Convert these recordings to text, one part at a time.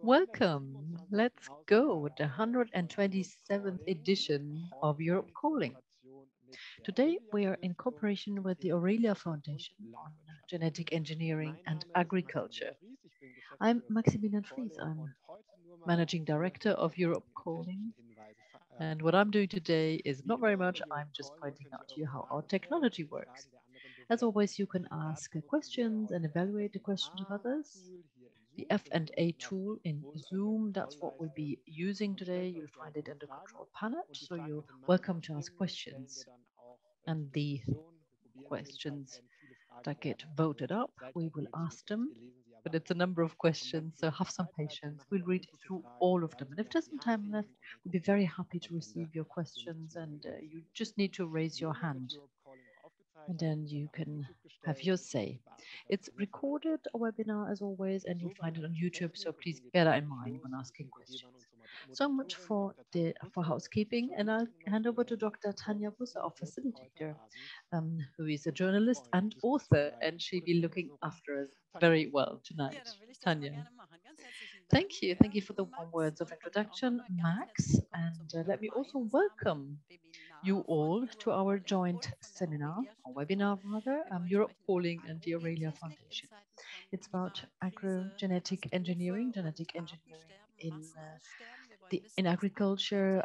Welcome. Let's go. The 127th edition of Europe Calling. Today, we are in cooperation with the Aurelia Foundation on genetic engineering and agriculture. I'm Maximilian Fries. I'm Managing Director of Europe Calling. And what I'm doing today is not very much. I'm just pointing out to you how our technology works. As always, you can ask questions and evaluate the questions of others. The F&A tool in Zoom, that's what we'll be using today. You'll find it in the control panel, so you're welcome to ask questions. And the questions that get voted up, we will ask them. But it's a number of questions, so have some patience. We'll read through all of them. And if there's some time left, we'll be very happy to receive your questions. And you just need to raise your hand, and then you can have your say. It's recorded a webinar as always, and you'll find it on YouTube. So please bear that in mind when asking questions. So much for housekeeping, and I'll hand over to Dr. Tanja Busse, our facilitator, who is a journalist and author, and she'll be looking after us very well tonight. Tanja. Thank you for the warm words of introduction, Max, and let me also welcome you all to our joint seminar, or webinar rather, Europe Calling and the Aurelia Foundation. It's about genetic engineering in agriculture,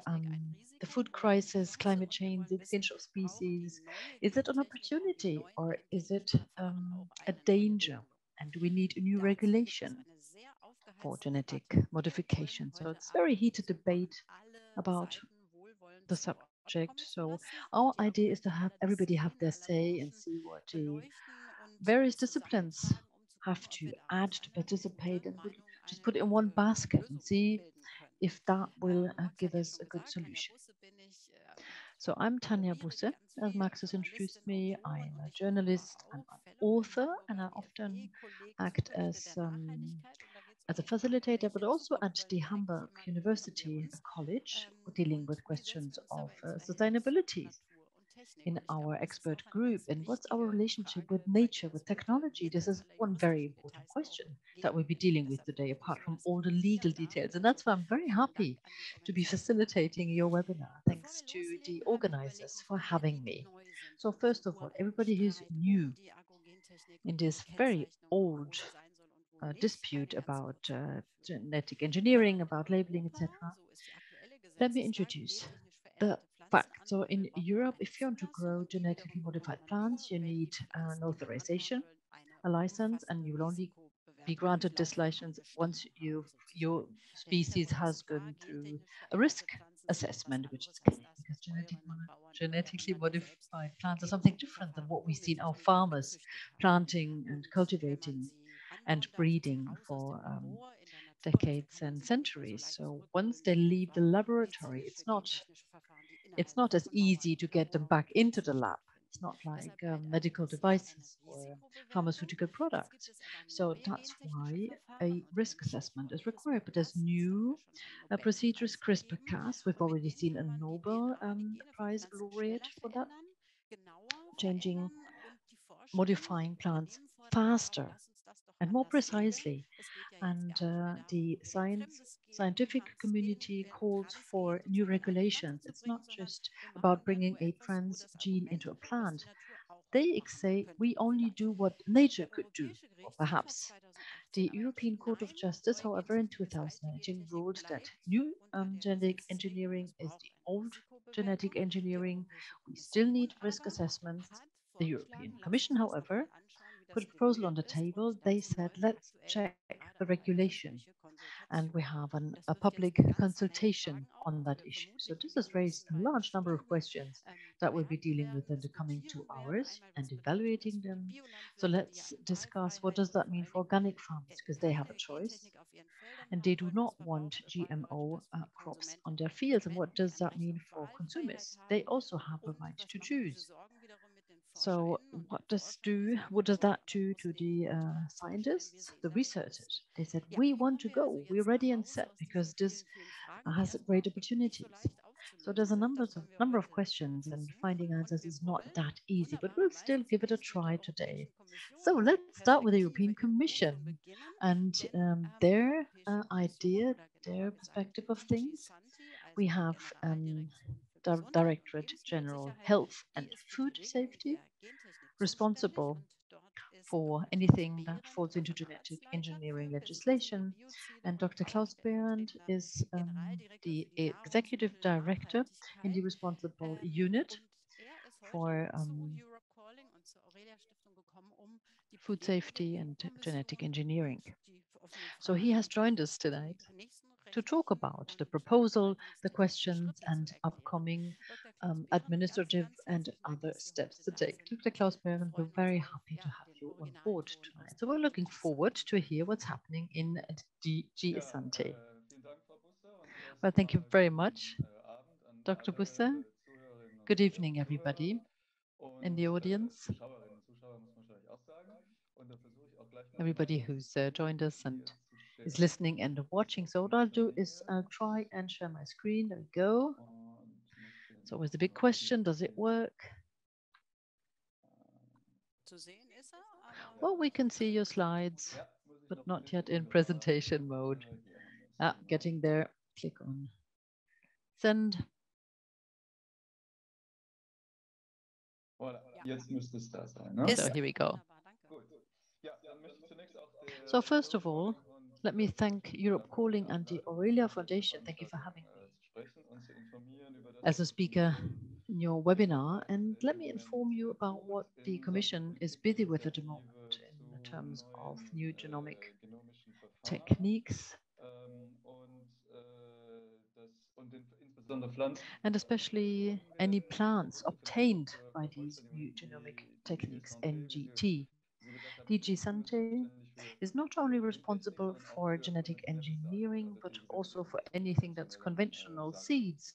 the food crisis, climate change, the extinction of species. Is it an opportunity or is it a danger? And do we need a new regulation for genetic modification? So it's very heated debate about the subject. So our idea is to have everybody have their say and see what the various disciplines have to add to participate, and we'll just put it in one basket and see if that will give us a good solution. So I'm Tanja Busse, as Max has introduced me. I'm a journalist, I'm an author, and I often act as a facilitator, but also at the Hamburg University College, dealing with questions of sustainability in our expert group. And what's our relationship with nature, with technology? This is one very important question that we'll be dealing with today, apart from all the legal details. And that's why I'm very happy to be facilitating your webinar. Thanks to the organizers for having me. So first of all, everybody who's new in this very old dispute about genetic engineering, about labeling, etc. Let me introduce the fact. So in Europe, if you want to grow genetically modified plants, you need an authorization, a license, and you will only be granted this license once your species has gone through a risk assessment, which is key, because genetically modified plants are something different than what we see in our farmers planting and cultivating and breeding for decades and centuries. So once they leave the laboratory, it's not as easy to get them back into the lab. It's not like medical devices or pharmaceutical products. So that's why a risk assessment is required. But there's new procedures, CRISPR-Cas. We've already seen a Nobel Prize laureate for that, changing, modifying plants faster and more precisely. And the scientific community calls for new regulations. It's not just about bringing a transgene into a plant. They say we only do what nature could do, or perhaps. The European Court of Justice, however, in 2019 ruled that new genetic engineering is the old genetic engineering. We still need risk assessments. The European Commission, however, put a proposal on the table. They said, let's check the regulation. And we have a public consultation on that issue. So this has raised a large number of questions that we'll be dealing with in the coming 2 hours and evaluating them. So let's discuss what does that mean for organic farmers, because they have a choice and they do not want GMO crops on their fields. And what does that mean for consumers? They also have a right to choose. So what does that do to the scientists, the researchers? They said, we want to go, we're ready and set because this has great opportunities. So there's a number of questions, and finding answers is not that easy, but we'll still give it a try today. So let's start with the European Commission and their idea, their perspective of things. We have Directorate General Health and Food Safety, responsible for anything that falls into genetic engineering legislation. And Dr. Klaus Berend is the executive director in the responsible unit for food safety and genetic engineering. So he has joined us tonight to talk about the proposal, the questions, and upcoming administrative and other steps to take. Dr. Klaus Berend, we're very happy to have you on board tonight. So we're looking forward to hear what's happening in DG Sante. Well, thank you very much, Dr. Busse. Good evening, everybody in the audience. Everybody who's joined us and is listening and watching. So what I'll do is I'll try and share my screen. There we go. It's always the big question, does it work? Well, we can see your slides, but not yet in presentation mode. Getting there, click on send. Voilà, jetzt müsste es da sein. Ne? So here we go. So first of all, let me thank Europe Calling and the Aurelia Foundation. Thank you for having me as a speaker in your webinar. And let me inform you about what the Commission is busy with at the moment in terms of new genomic techniques. And especially any plants obtained by these new genomic techniques, NGT. DG Sante is not only responsible for genetic engineering, but also for anything that's conventional seeds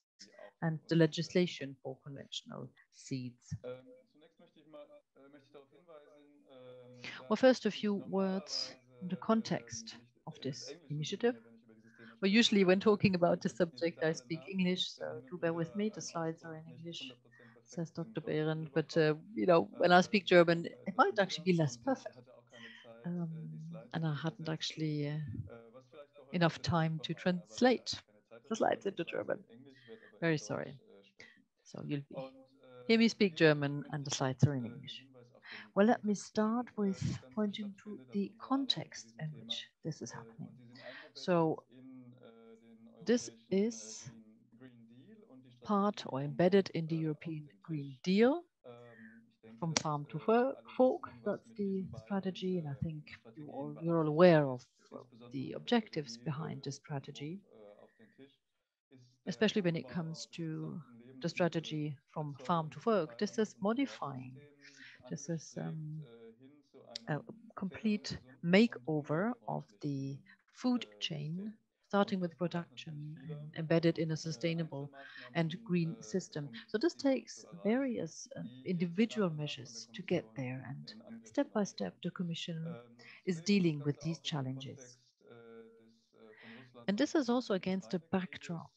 and the legislation for conventional seeds. Well, first, a few words on the context of this initiative. Well, usually when talking about the subject, I speak English, so do bear with me. The slides are in English, says Dr. Berend. But, when I speak German, it might actually be less perfect. And I hadn't actually enough time to translate the slides into German. Very sorry. So you'll hear me speak German and the slides are in English. Well, let me start with pointing to the context in which this is happening. So this is part or embedded in the European Green Deal. From farm to fork, that's the strategy, and I think you're all aware of the objectives behind the strategy, especially when it comes to the strategy from farm to fork. This is modifying. This is a complete makeover of the food chain, starting with production and embedded in a sustainable and green system. So this takes various individual measures to get there, and step by step, the Commission is dealing with these challenges. And this is also against a backdrop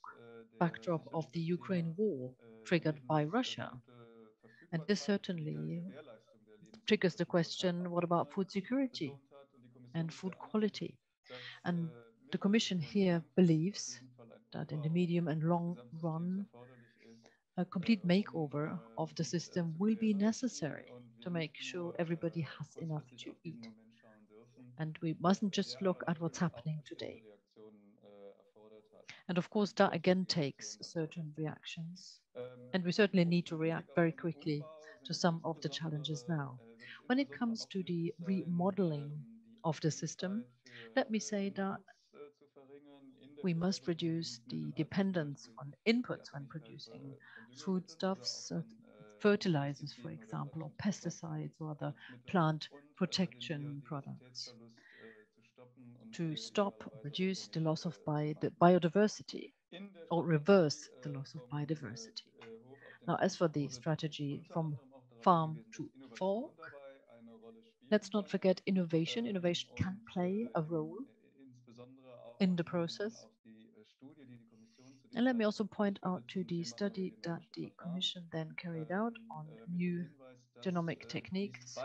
of the Ukraine war triggered by Russia. And this certainly triggers the question, what about food security and food quality? And the Commission here believes that in the medium and long run, a complete makeover of the system will be necessary to make sure everybody has enough to eat. And we mustn't just look at what's happening today. And of course, that again takes certain reactions. And we certainly need to react very quickly to some of the challenges now. When it comes to the remodeling of the system, let me say that we must reduce the dependence on inputs when producing foodstuffs, fertilizers, for example, or pesticides or other plant protection products to stop or reduce the loss of biodiversity or reverse the loss of biodiversity. Now, as for the strategy from farm to fork. Let's not forget innovation. Innovation can play a role in the process. And let me also point out to the study that the Commission then carried out on new genomic techniques.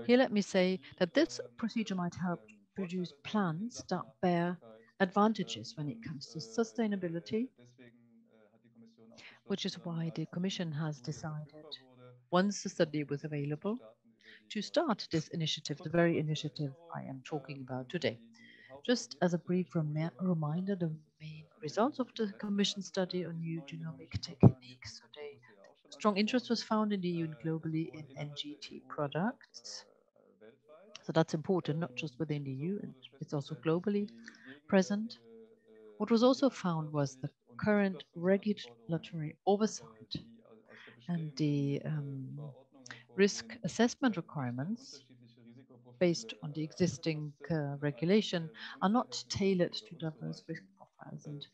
Here, let me say that this procedure might help produce plants that bear advantages when it comes to sustainability, which is why the Commission has decided, once the study was available, to start this initiative, the very initiative I am talking about today. Just as a brief reminder, the main results of the Commission study on new genomic techniques. So strong interest was found in the EU and globally in NGT products. So that's important, not just within the EU, and it's also globally present. What was also found was the current regulatory oversight and the risk assessment requirements based on the existing regulation are not tailored to diverse risk profiles, and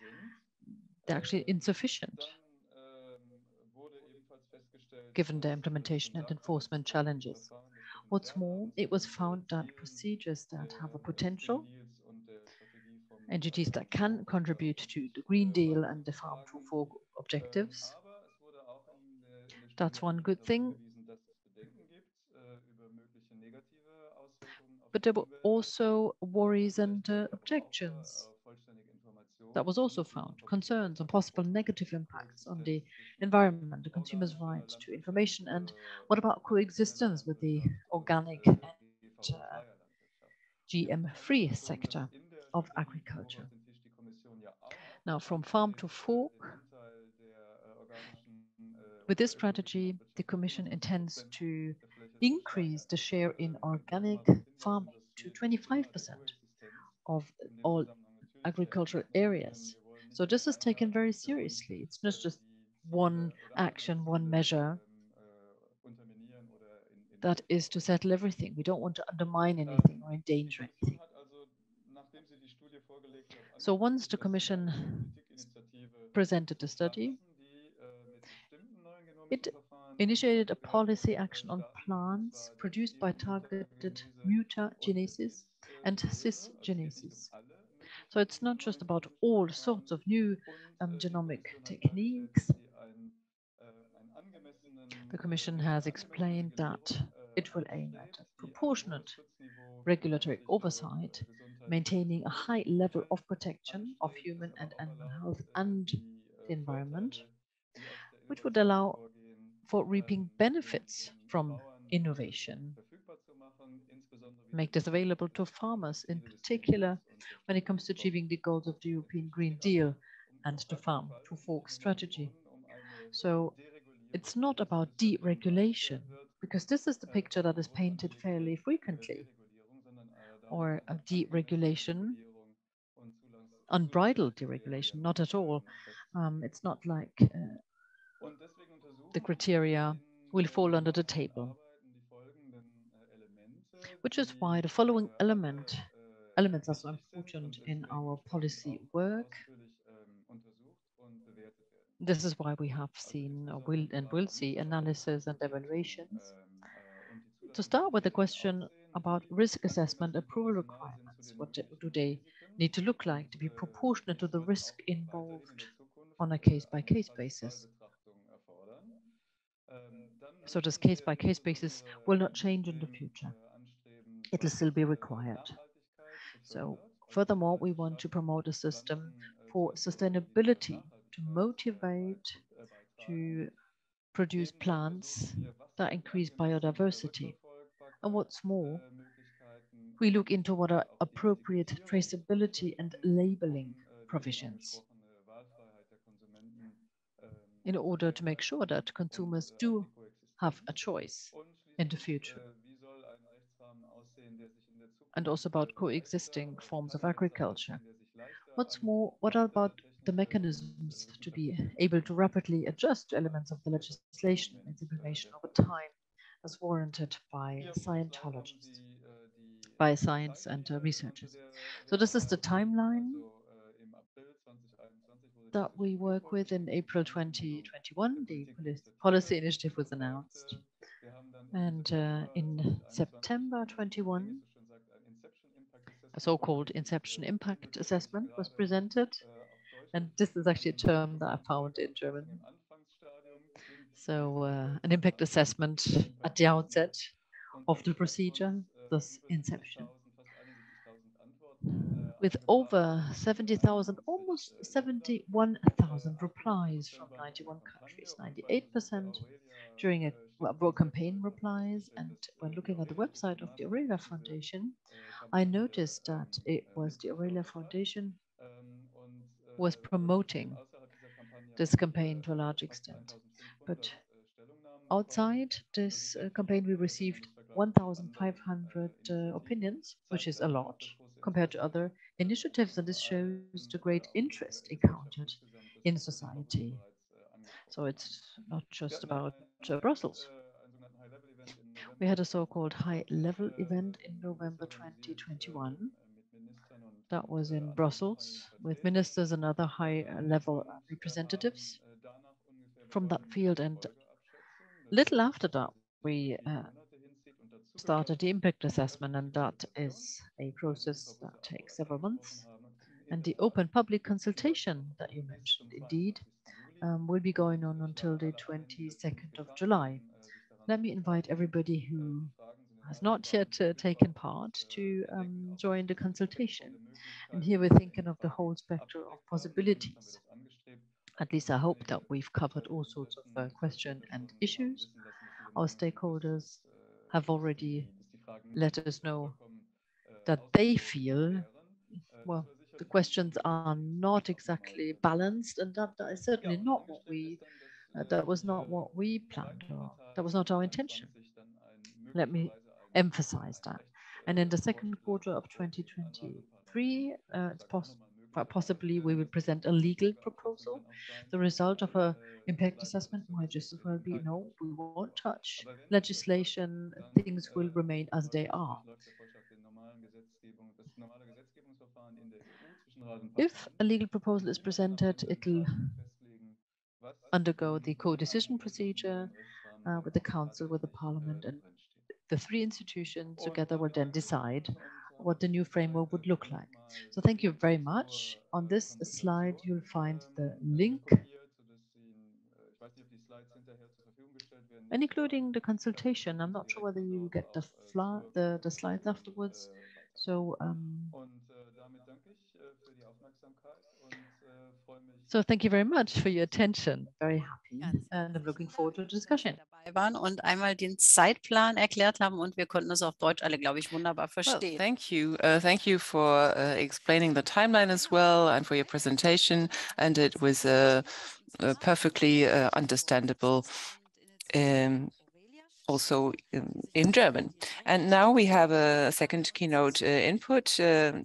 they're actually insufficient given the implementation and enforcement challenges. What's more, it was found that procedures that have a potential, entities that can contribute to the Green Deal and the Farm to Fork objectives, that's one good thing. But there were also worries and objections. That was also found, concerns on possible negative impacts on the environment, the consumer's right to information, and what about coexistence with the organic and GM-free sector of agriculture. Now, from farm to fork, with this strategy, the Commission intends to increase the share in organic farming to 25% of all agricultural areas. So this is taken very seriously. It's not just one action, one measure that is to settle everything. We don't want to undermine anything or endanger anything. So once the Commission presented the study, it initiated a policy action on plants produced by targeted mutagenesis and cisgenesis. So it's not just about all sorts of new genomic techniques. The Commission has explained that it will aim at a proportionate regulatory oversight, maintaining a high level of protection of human and animal health and the environment, which would allow for reaping benefits from innovation. Make this available to farmers, in particular when it comes to achieving the goals of the European Green Deal and the farm to fork strategy. So it's not about deregulation, because this is the picture that is painted fairly frequently, or a deregulation, unbridled deregulation, not at all. It's not like the criteria will fall under the table, which is why the following elements are so important in our policy work. This is why we have seen or will see analysis and evaluations. To start with the question about risk assessment approval requirements, what do they need to look like to be proportionate to the risk involved on a case-by-case basis? So this case-by-case basis will not change in the future. It will still be required. So furthermore, we want to promote a system for sustainability to motivate to produce plants that increase biodiversity. And what's more, we look into what are appropriate traceability and labeling provisions in order to make sure that consumers do have a choice in the future. And also about coexisting forms of agriculture. What's more, what about the mechanisms to be able to rapidly adjust to elements of the legislation and its implementation over time as warranted by Scientologists, by science and researchers? So this is the timeline. that we work with. In April 2021, the policy initiative was announced. And in September 21, a so-called inception impact assessment was presented. And this is actually a term that I found in German. So an impact assessment at the outset of the procedure, thus inception. With over 70,000, almost 71,000 replies from 91 countries, 98% during a campaign replies. And when looking at the website of the Aurelia Foundation, I noticed that it was the Aurelia Foundation was promoting this campaign to a large extent. But outside this campaign, we received 1,500 opinions, which is a lot compared to other initiatives, and this shows the great interest encountered in society. So it's not just about Brussels. We had a so-called high-level event in November 2021. That was in Brussels with ministers and other high-level representatives from that field. And little after that, we started the impact assessment, and that is a process that takes several months. And the open public consultation that you mentioned, indeed, will be going on until the 22nd of July. Let me invite everybody who has not yet taken part to join the consultation. And here we're thinking of the whole spectrum of possibilities. At least I hope that we've covered all sorts of questions and issues. Our stakeholders have already let us know that they feel, well, the questions are not exactly balanced, and that is certainly not what we, that was not what we planned, or that was not our intention. Let me emphasize that. And in the second quarter of 2023, possibly we will present a legal proposal. The result of a impact assessment might just as well be, no, we won't touch legislation, things will remain as they are. If a legal proposal is presented, it'll undergo the co-decision procedure with the Council, with the Parliament, and the three institutions together will then decide what the new framework would look like. So thank you very much. On this slide, you'll find the link, and including the consultation. I'm not sure whether you will get the slides afterwards. So, so thank you very much for your attention. Very happy, and I'm looking forward to the discussion. Waren und einmal den Zeitplan erklärt haben, und wir konnten das auf Deutsch alle, glaube ich, wunderbar verstehen. Well, thank you for explaining the timeline as well, and for your presentation, and it was perfectly understandable also in German. And now we have a second keynote input.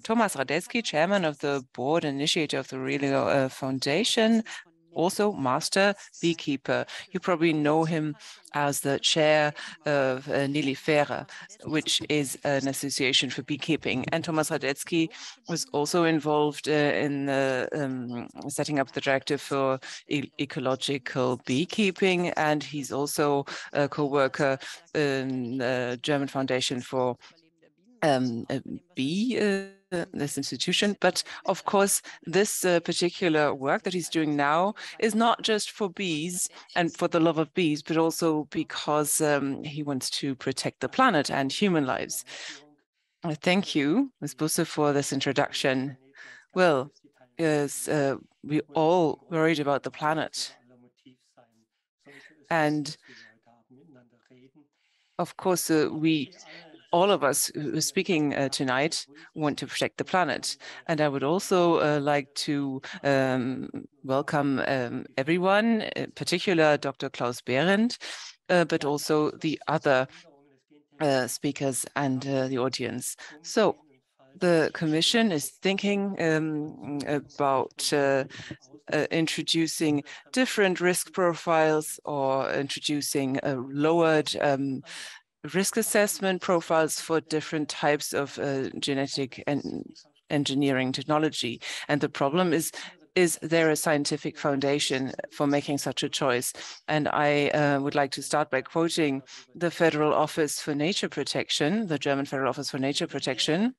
Thomas Radetzki, chairman of the board and initiator of the Aurelia Foundation, also master beekeeper. You probably know him as the chair of Nilifera, which is an association for beekeeping. And Thomas Radetzki was also involved in setting up the Directorate for ecological beekeeping, and he's also a co-worker in the German Foundation for this institution. But of course, this particular work that he's doing now is not just for bees and for the love of bees, but also because he wants to protect the planet and human lives. Thank you, Ms. Busse, for this introduction. Well, yes, we're all worried about the planet. And of course, all of us who are speaking tonight want to protect the planet. And I would also like to welcome everyone, in particular Dr. Klaus Berend, but also the other speakers and the audience. So the Commission is thinking about introducing different risk profiles, or introducing lowered risk assessment profiles for different types of genetic and engineering technology. And the problem is is there a scientific foundation for making such a choice? And I would like to start by quoting the Federal Office for Nature Protection, the German Federal Office for Nature Protection.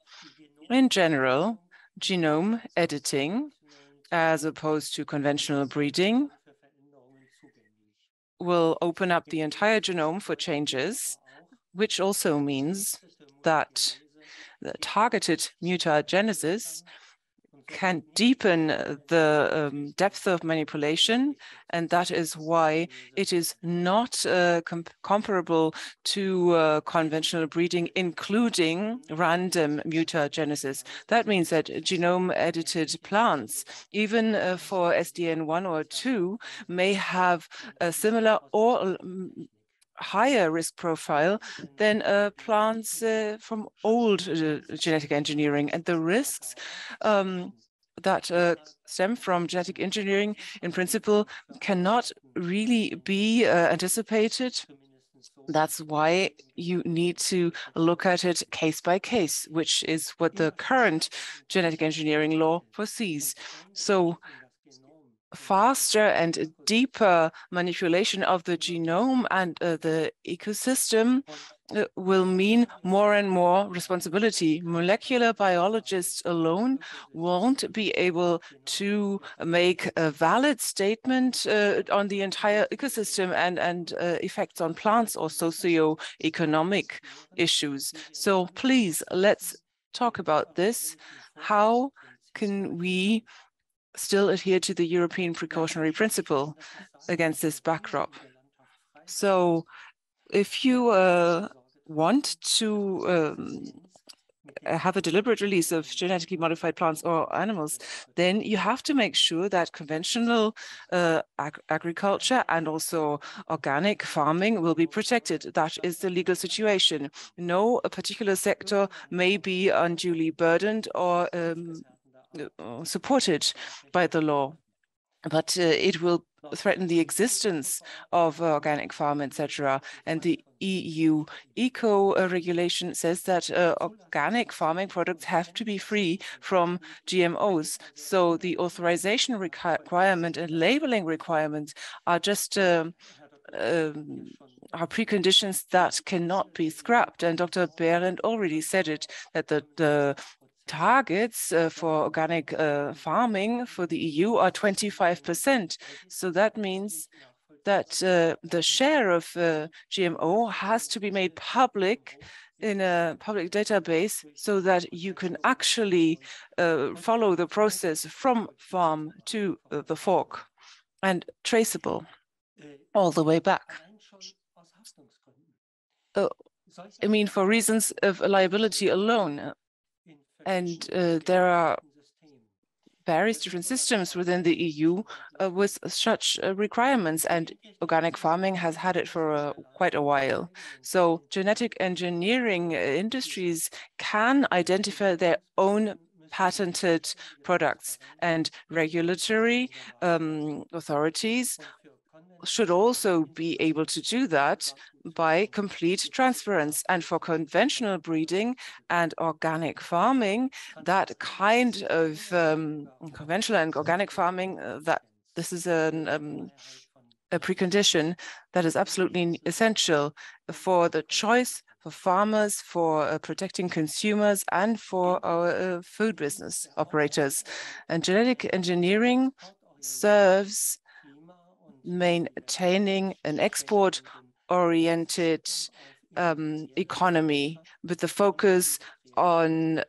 In general, genome editing, as opposed to conventional breeding, will open up the entire genome for changes, which also means that the targeted mutagenesis can deepen the depth of manipulation, and that is why it is not comparable to conventional breeding, including random mutagenesis. That means that genome-edited plants, even for SDN1 or 2, may have a similar or higher risk profile than plants from old genetic engineering. And the risks that stem from genetic engineering, in principle, cannot really be anticipated. That's why you need to look at it case by case, which is what the current genetic engineering law foresees. So faster and deeper manipulation of the genome and the ecosystem will mean more and more responsibility. Molecular biologists alone won't be able to make a valid statement on the entire ecosystem and effects on plants or socio-economic issues. So please, let's talk about this. How can we still adhere to the European precautionary principle against this backdrop? So if you want to have a deliberate release of genetically modified plants or animals, then you have to make sure that conventional agriculture and also organic farming will be protected. That is the legal situation. No particular sector may be unduly burdened or supported by the law, but it will threaten the existence of organic farm, etc. And the EU Eco-regulation says that organic farming products have to be free from GMOs. So the authorization requirement and labeling requirements are just are preconditions that cannot be scrapped. And Dr. Berend already said it, that the targets for organic farming for the EU are 25%. So that means that the share of GMO has to be made public in a public database so that you can actually follow the process from farm to the fork and traceable all the way back. I mean, for reasons of liability alone. And there are various different systems within the EU with such requirements, and organic farming has had it for quite a while. So genetic engineering industries can identify their own patented products, and regulatory authorities should also be able to do that by complete transparency. And for conventional breeding and organic farming, that kind of conventional and organic farming, that this is a precondition that is absolutely essential for the choice for farmers, for protecting consumers, and for our food business operators. And genetic engineering serves maintaining an export-oriented economy with the focus on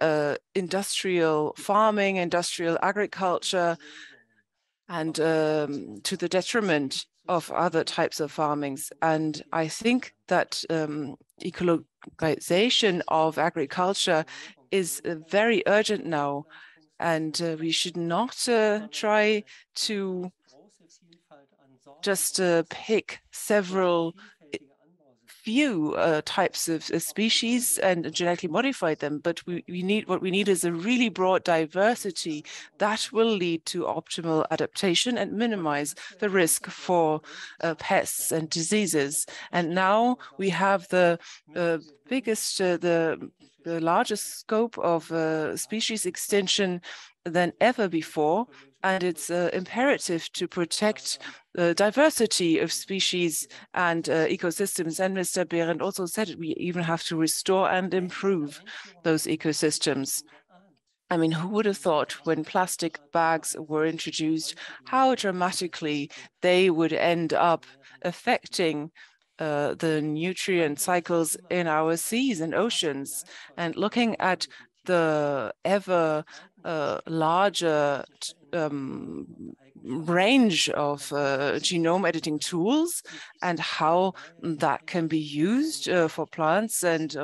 industrial farming, industrial agriculture, and to the detriment of other types of farmings. And I think that ecologization of agriculture is very urgent now, and we should not try to just pick several few types of species and genetically modify them, but what we need is a really broad diversity that will lead to optimal adaptation and minimize the risk for pests and diseases. And now we have the biggest, the largest scope of species extinction than ever before. And it's imperative to protect the diversity of species and ecosystems. And Mr. Berend also said it, we even have to restore and improve those ecosystems. I mean, who would have thought when plastic bags were introduced, how dramatically they would end up affecting the nutrient cycles in our seas and oceans, and looking at the ever larger range of genome editing tools and how that can be used for plants and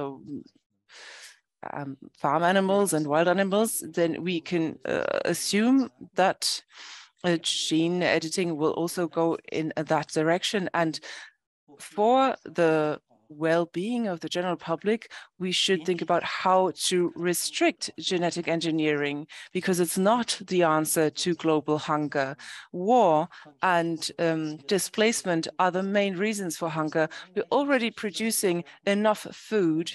farm animals and wild animals, then we can assume that gene editing will also go in that direction. And for the well-being of the general public, we should think about how to restrict genetic engineering, because it's not the answer to global hunger. War and displacement are the main reasons for hunger. We're already producing enough food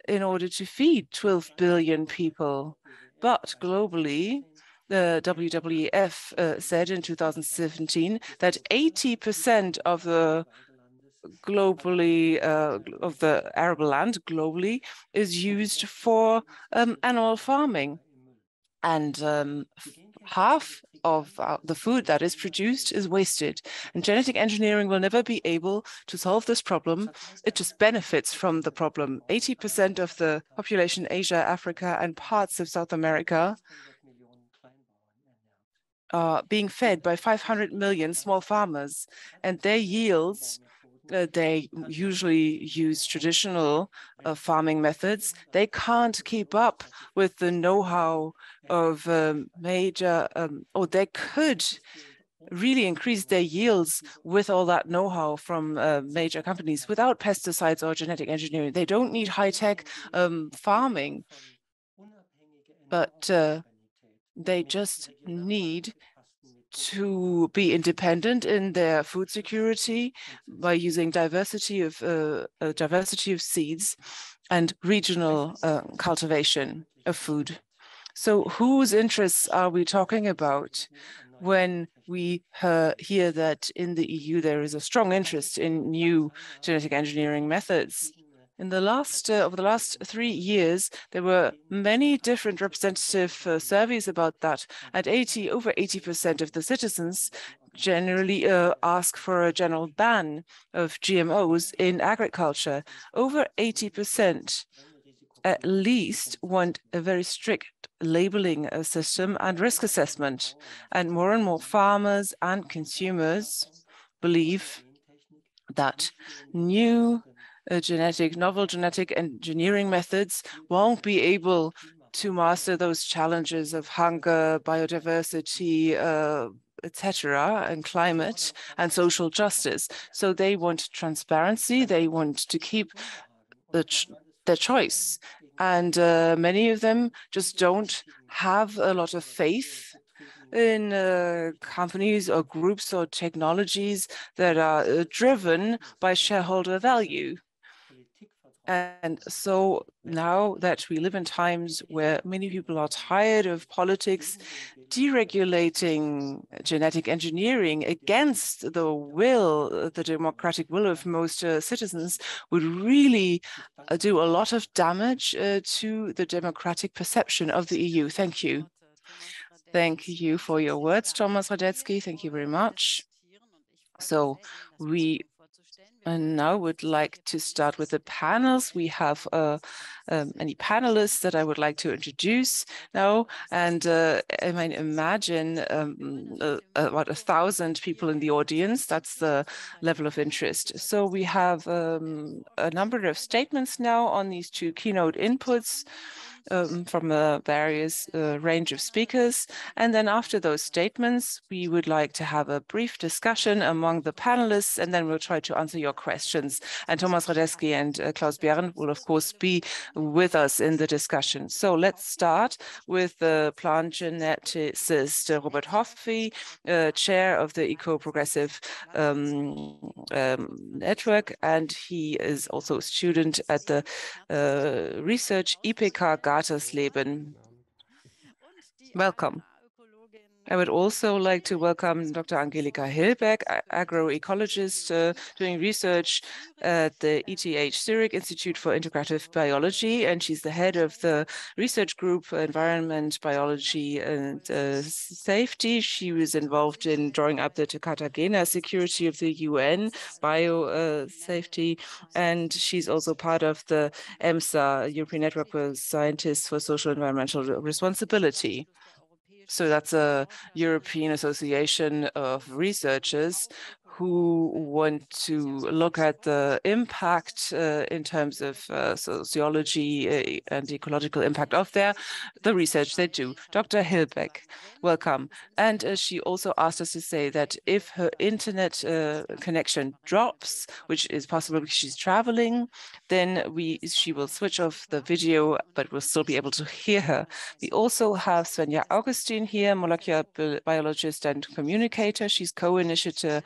in order to feed 12 billion people. But globally, the WWF said in 2017 that 80% of the of the arable land globally is used for animal farming. And half of the food that is produced is wasted. And genetic engineering will never be able to solve this problem. It just benefits from the problem. 80% of the population in Asia, Africa, and parts of South America are being fed by 500 million small farmers, and their yields, they usually use traditional farming methods. They can't keep up with the know-how of major, or they could really increase their yields with all that know-how from major companies without pesticides or genetic engineering. They don't need high-tech farming, but they just need to be independent in their food security by using diversity of seeds and regional cultivation of food. So whose interests are we talking about when we hear that in the EU there is a strong interest in new genetic engineering methods? In the over the last 3 years, there were many different representative surveys about that, and over 80% of the citizens generally ask for a general ban of GMOs in agriculture. Over 80% at least want a very strict labeling system and risk assessment, and more farmers and consumers believe that new novel genetic engineering methods won't be able to master those challenges of hunger, biodiversity, etc., and climate and social justice. So they want transparency. They want to keep their choice. And many of them just don't have a lot of faith in companies or groups or technologies that are driven by shareholder value. And so now that we live in times where many people are tired of politics deregulating genetic engineering against the democratic will of most citizens, would really do a lot of damage to the democratic perception of the EU. Thank you. Thank you for your words, Thomas Radetzki. Thank you very much. So we now would like to start with the panels. We have any panelists that I would like to introduce now. And I mean, imagine about 1,000 people in the audience. That's the level of interest. So we have a number of statements now on these two keynote inputs from a various range of speakers. And then after those statements, we would like to have a brief discussion among the panelists, and then we'll try to answer your questions. And Thomas Radetzki and Klaus Berend will, of course, be with us in the discussion. So let's start with the plant geneticist Robert Hoffie, chair of the Öko-Progressives Netzwerk, and he is also a student at the research IPK Gatersleben. Welcome. I would also like to welcome Dr. Angelika Hilbeck, agroecologist doing research at the ETH Zurich Institute for Integrative Biology, and she's the head of the research group Environment, Biology and Safety. She was involved in drawing up the Cartagena security of the UN, biosafety, and she's also part of the EMSA, European Network for Scientists for Social and Environmental Responsibility. So that's a European Association of Researchers who want to look at the impact in terms of sociology and ecological impact of the research they do. Dr. Hilbeck, welcome. And she also asked us to say that if her internet connection drops, which is possible because she's traveling, then she will switch off the video, but we'll still be able to hear her. We also have Svenja Augustin here, molecular biologist and communicator. She's co-initiator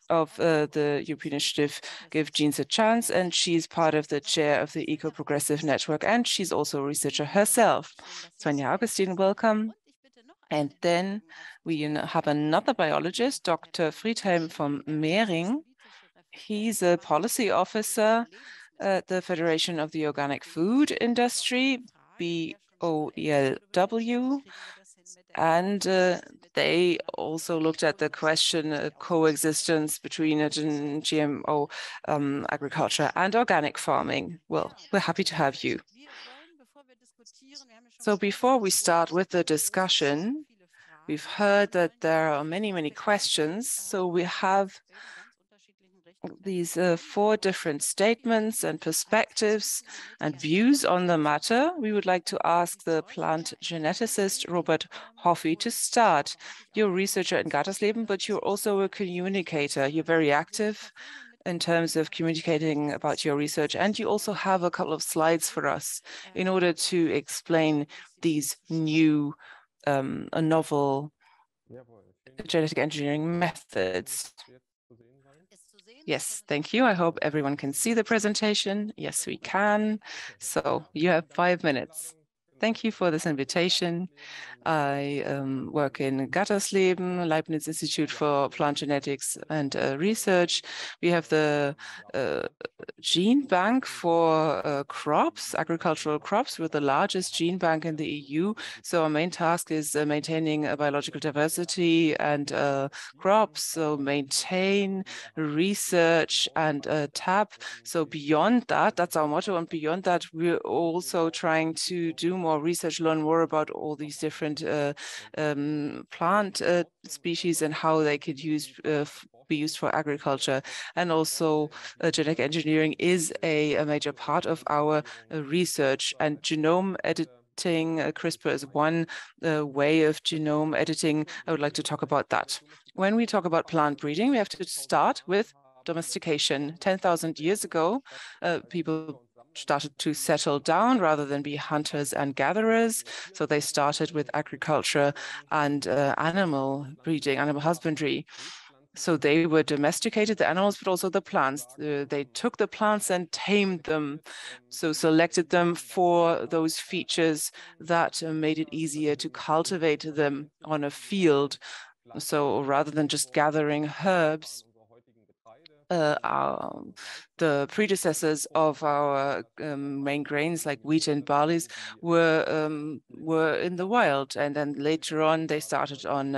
of the European initiative GiveGenesAChance, and she's part of the chair of the Eco-Progressives Netzwerk, and she's also a researcher herself. Svenja Augustin, welcome. And then we have another biologist, Dr. Friedhelm von Mehring. He's a policy officer at the Federation of the Organic Food Industry, BOELW, and they also looked at the question of coexistence between GMO agriculture and organic farming. Well, we're happy to have you. So before we start with the discussion, we've heard that there are many, many questions. So we have these 4 different statements and perspectives and views on the matter. We would like to ask the plant geneticist Robert Hoffie to start. You're a researcher in Gatersleben, but you're also a communicator. You're very active in terms of communicating about your research, and you also have a couple of slides for us in order to explain these new, novel genetic engineering methods. Yes, thank you. I hope everyone can see the presentation. Yes, we can. So you have 5 minutes. Thank you for this invitation. I work in Gatersleben, Leibniz Institute for Plant Genetics and Research. We have the gene bank for crops, agricultural crops. We're the largest gene bank in the EU. So our main task is maintaining biological diversity and crops. So maintain, research, and tap. So beyond that, that's our motto. And beyond that, we're also trying to do more research, learn more about all these different plant species and how they could be used for agriculture. And also genetic engineering is a major part of our research, and genome editing, CRISPR is one way of genome editing. I would like to talk about that. When we talk about plant breeding, we have to start with domestication. 10,000 years ago, people started to settle down rather than be hunters and gatherers. So they started with agriculture and animal breeding, animal husbandry. So they were domesticated, the animals, but also the plants. They took the plants and tamed them. So selected them for those features that made it easier to cultivate them on a field. So rather than just gathering herbs, the predecessors of our main grains like wheat and barley were in the wild, and then later on they started on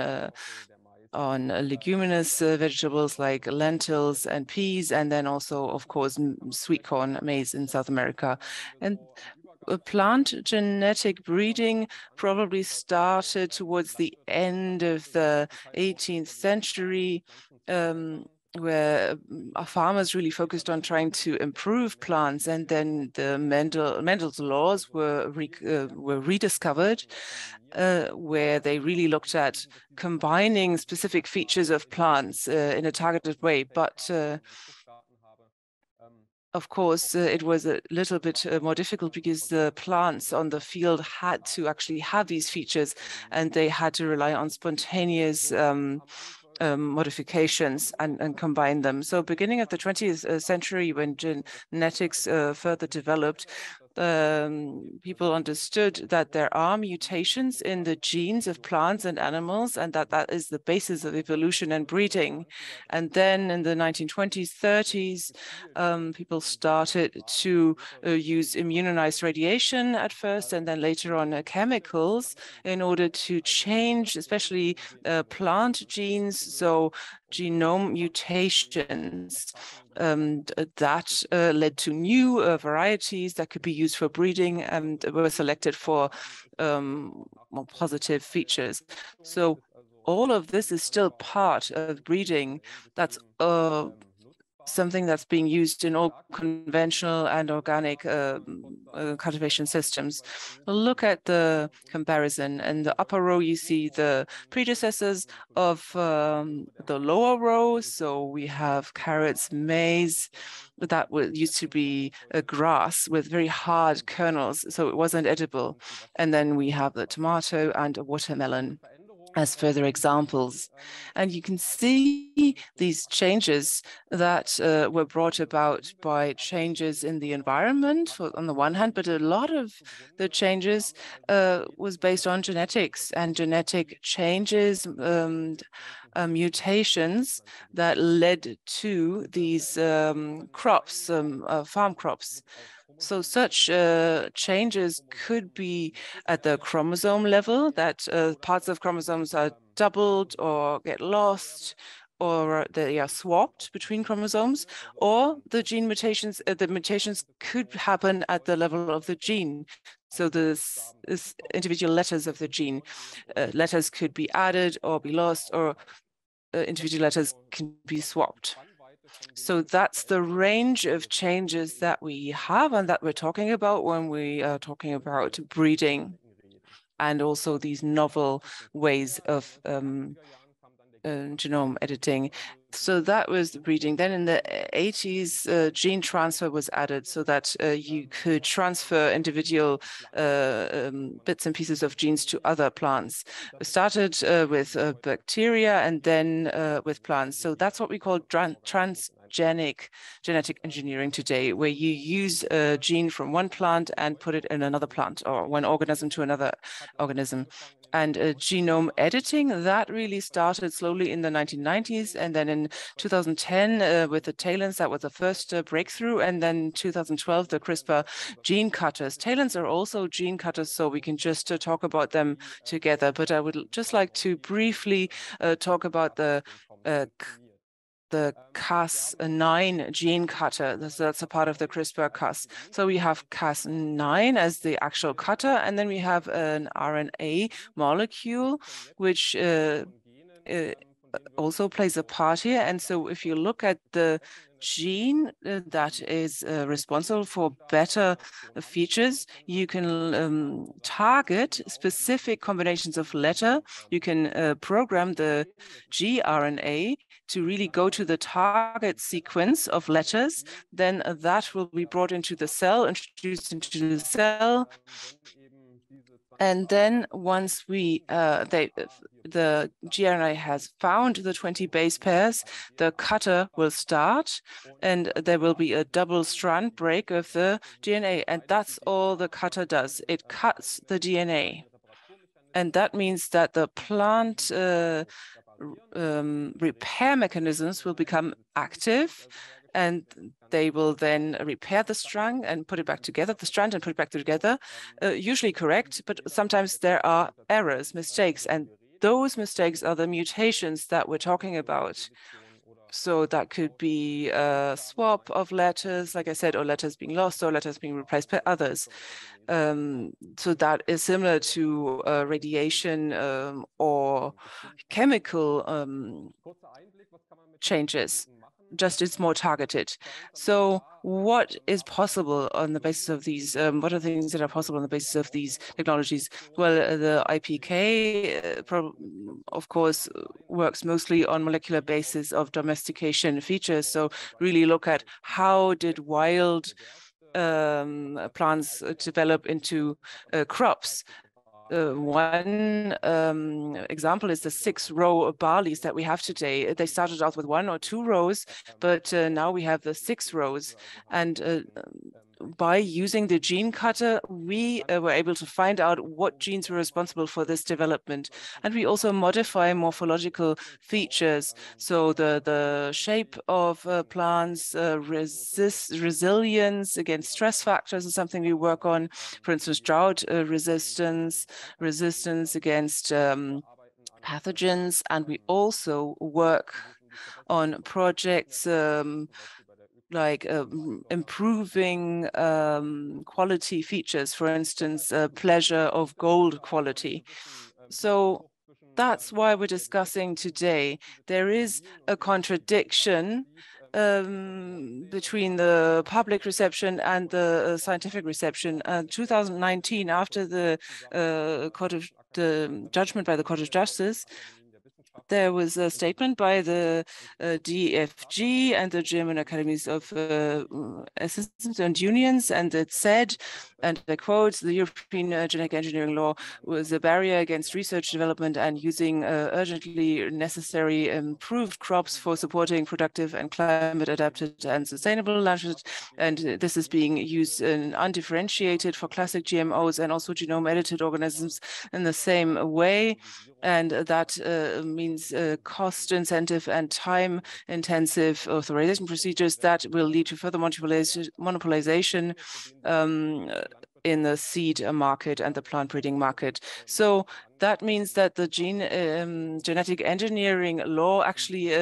leguminous vegetables like lentils and peas, and then also, of course, sweet corn, maize in South America. And plant genetic breeding probably started towards the end of the 18th century, where our farmers really focused on trying to improve plants, and then the Mendel's laws were rediscovered, where they really looked at combining specific features of plants in a targeted way. But of course, it was a little bit more difficult because the plants on the field had to actually have these features, and they had to rely on spontaneous modifications and combine them. So beginning of the 20th century, when genetics further developed, people understood that there are mutations in the genes of plants and animals, and that is the basis of evolution and breeding. And then in the 1920s, 30s, people started to use immunized radiation at first, and then later on chemicals, in order to change, especially plant genes, so genome mutations. That led to new varieties that could be used for breeding and were selected for more positive features. So all of this is still part of breeding. That's something that's being used in all conventional and organic cultivation systems. Look at the comparison. In the upper row, you see the predecessors of the lower row. So we have carrots, maize, that used to be a grass with very hard kernels, so it wasn't edible. And then we have the tomato and a watermelon as further examples. And you can see these changes that were brought about by changes in the environment on the one hand, but a lot of the changes was based on genetics and genetic changes, mutations that led to these crops, farm crops. So such changes could be at the chromosome level, that parts of chromosomes are doubled or get lost, or they are swapped between chromosomes, or the gene mutations, the mutations could happen at the level of the gene. So this individual letters of the gene, letters could be added or be lost, or individual letters can be swapped. So that's the range of changes that we have and that we're talking about when we are talking about breeding, and also these novel ways of genome editing. So that was the breeding. Then in the 80s, gene transfer was added so that you could transfer individual bits and pieces of genes to other plants. We started with bacteria and then with plants. So that's what we call transgenic genetic engineering today, where you use a gene from one plant and put it in another plant, or one organism to another organism. And genome editing, that really started slowly in the 1990s, and then in 2010 with the TALENs, that was the first breakthrough, and then 2012 the CRISPR gene cutters. TALENs are also gene cutters, so we can just talk about them together. But I would just like to briefly talk about the Cas9 gene cutter. That's a part of the CRISPR-Cas. So we have Cas9 as the actual cutter, and then we have an RNA molecule, which also plays a part here. And so if you look at the gene that is responsible for better features, you can target specific combinations of letter. You can program the gRNA to really go to the target sequence of letters. Then that will be brought into the cell, introduced into the cell. And then once we the gRNA has found the 20 base pairs, the cutter will start, and there will be a double strand break of the DNA. And that's all the cutter does. It cuts the DNA. And that means that the plant repair mechanisms will become active, and they will then repair the strand and put it back together, usually correct, but sometimes there are errors, mistakes, and those mistakes are the mutations that we're talking about. So that could be a swap of letters, like I said, or letters being lost, or letters being replaced by others. So that is similar to radiation or chemical changes, just it's more targeted. So what is possible on the basis of these, what are things that are possible on the basis of these technologies? Well, the IPK, of course, works mostly on molecular basis of domestication features. So really look at how did wild plants develop into crops. One example is the 6-row barleys that we have today. They started out with 1 or 2 rows, but now we have the 6 rows. And by using the gene cutter, we were able to find out what genes were responsible for this development. And we also modify morphological features. So the shape of plants, resilience against stress factors is something we work on. For instance, drought resistance, resistance against pathogens. And we also work on projects like improving quality features, for instance, pleasure of gold quality. So that's why we're discussing today. There is a contradiction between the public reception and the scientific reception. 2019, after the judgment by the Court of Justice, there was a statement by the DFG and the German Academies of Assistance and Unions, and it said, and I quote, the European genetic engineering law was a barrier against research development and using urgently necessary improved crops for supporting productive and climate adapted and sustainable landscapes. And this is being used in undifferentiated for classic GMOs and also genome edited organisms in the same way. And that means cost incentive and time intensive authorization procedures that will lead to further monopolization in the seed market and the plant breeding market. So that means that the genetic engineering law actually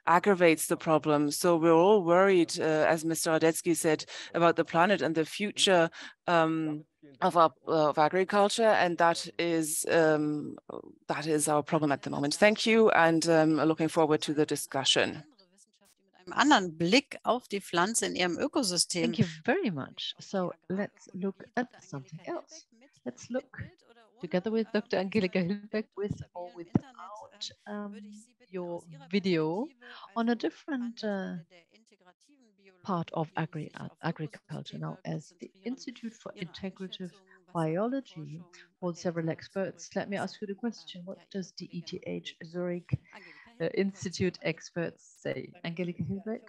aggravates the problem. So we're all worried, as Mr. Radetzki said, about the planet and the future of agriculture, and that is our problem at the moment. Thank you, and looking forward to the discussion. Anderen Blick auf die Pflanze in ihrem Ökosystem. Thank you very much. So let's look at something else. Let's look together with Dr. Angelika Hilbeck, with or without your video, on a different part of agriculture. Now, as the Institute for Integrative Biology holds several experts, let me ask you the question: what does the ETH Zurich Institute experts say? Angelika Hilbeck?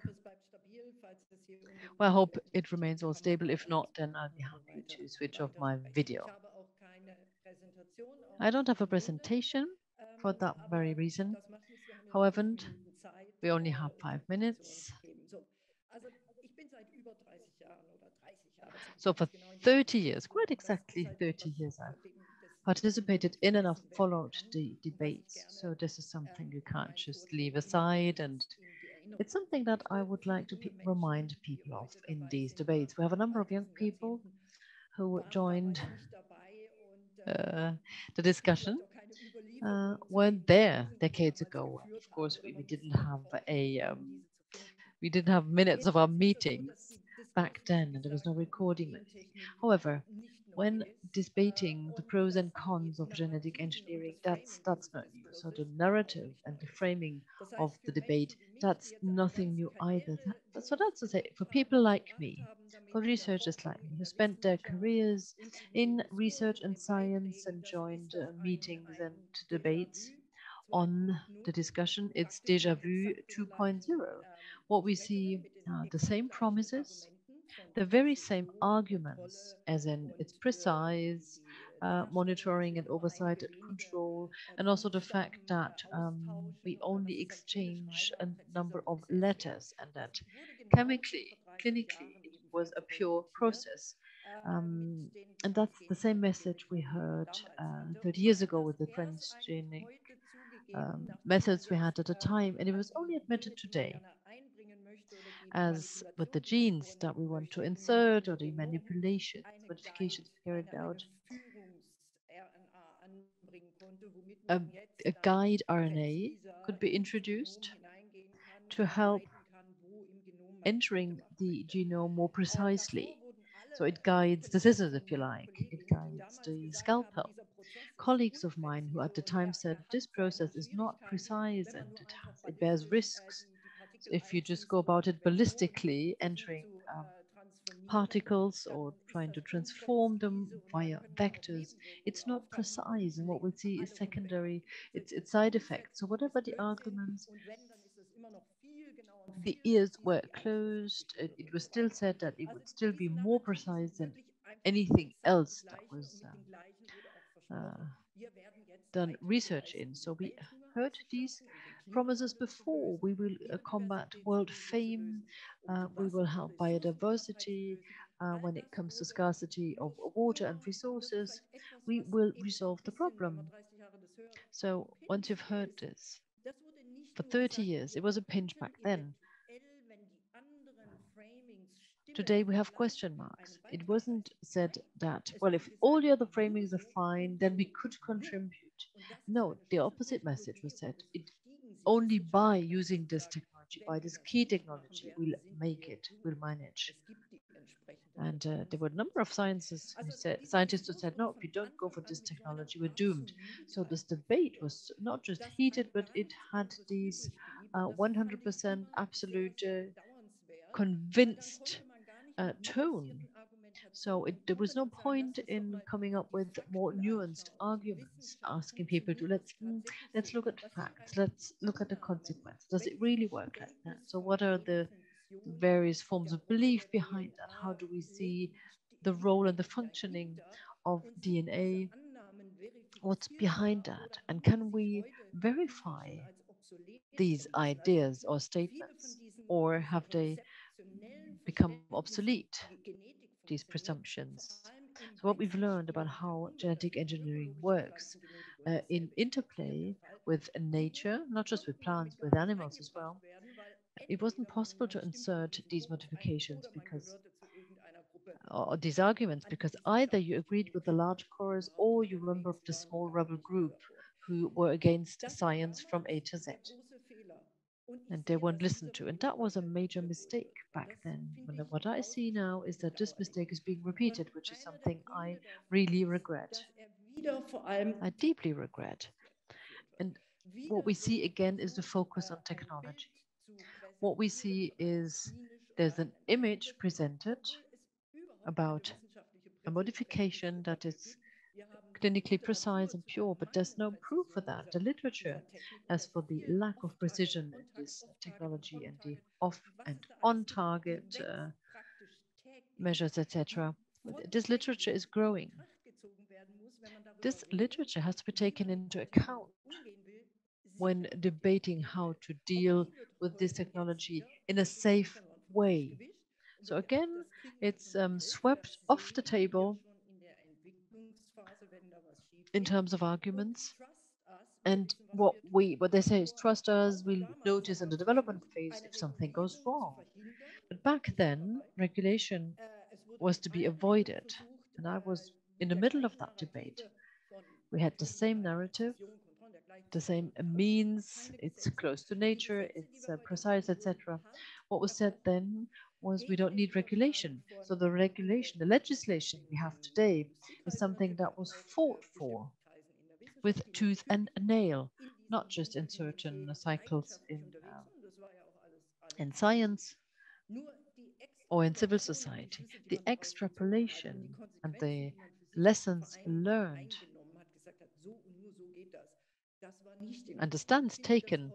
Well, I hope it remains all stable. If not, then I'll be happy to switch off my video. I don't have a presentation for that very reason. However, we only have 5 minutes. So for 30 years, quite exactly 30 years, I've participated in and I've followed the debates. So this is something you can't just leave aside, and it's something that I would like to remind people of in these debates. We have a number of young people who joined the discussion, weren't there decades ago. And of course, we didn't have we didn't have minutes of our meetings back then, and there was no recording. However, when debating the pros and cons of genetic engineering, that's not new. So the narrative and the framing of the debate, that's nothing new either. So that's to say, for people like me, for researchers like me, who spent their careers in research and science and joined meetings and debates on the discussion, it's déjà vu 2.0. What we see the same promises, the very same arguments, as in it's precise, monitoring and oversight and control, and also the fact that we only exchange a number of letters, and that chemically, clinically, it was a pure process. And that's the same message we heard 30 years ago with the transgenic methods we had at the time, and it was only admitted today. As with the genes that we want to insert or the modifications carried out, a guide RNA could be introduced to help entering the genome more precisely. So it guides the scissors, if you like, it guides the scalpel. Colleagues of mine who at the time said this process is not precise and it bears risks. So if you just go about it ballistically, entering particles or trying to transform them via vectors, it's not precise, and what we'll see is secondary, it's side effects. So whatever the arguments, the ears were closed. It was still said that it would still be more precise than anything else that was done research in. So we heard these promises before. We will combat world fame. We will help biodiversity when it comes to scarcity of water and resources. We will resolve the problem. So once you've heard this for 30 years, it was a pinch back then. Today we have question marks. It wasn't said that, well, if all the other framings are fine, then we could contribute. No, the opposite message was said. It only by using this technology, by this key technology, we'll make it, we'll manage. And there were a number of scientists who said, no, if you don't go for this technology, we're doomed. So this debate was not just heated, but it had these 100% absolute convinced tone. So there was no point in coming up with more nuanced arguments, asking people to let's look at facts, let's look at the consequence. Does it really work like that? So what are the various forms of belief behind that? How do we see the role and the functioning of DNA? What's behind that? And can we verify these ideas or statements, or have they become obsolete, these presumptions? So what we've learned about how genetic engineering works in interplay with nature, not just with plants, with animals as well, it wasn't possible to insert these modifications because, or these arguments, because either you agreed with the large chorus or you were a member of the small rebel group who were against science from A to Z. And they weren't listened to. And that was a major mistake back then. What I see now is that this mistake is being repeated, which is something I really regret. I deeply regret. And what we see again is the focus on technology. What we see is there's an image presented about a modification that is clinically precise and pure, but there's no proof for that. The literature, as for the lack of precision in this technology and the off and on target measures, etc., this literature is growing. This literature has to be taken into account when debating how to deal with this technology in a safe way. So again, it's swept off the table in terms of arguments. And what they say is trust us, we'll notice in the development phase if something goes wrong. But back then, regulation was to be avoided. And I was in the middle of that debate. We had the same narrative, the same means, it's close to nature, it's precise, etc. What was said then was we don't need regulation. So the regulation, the legislation we have today is something that was fought for with tooth and nail, not just in certain cycles in science or in civil society. The extrapolation and the lessons learned and the stance taken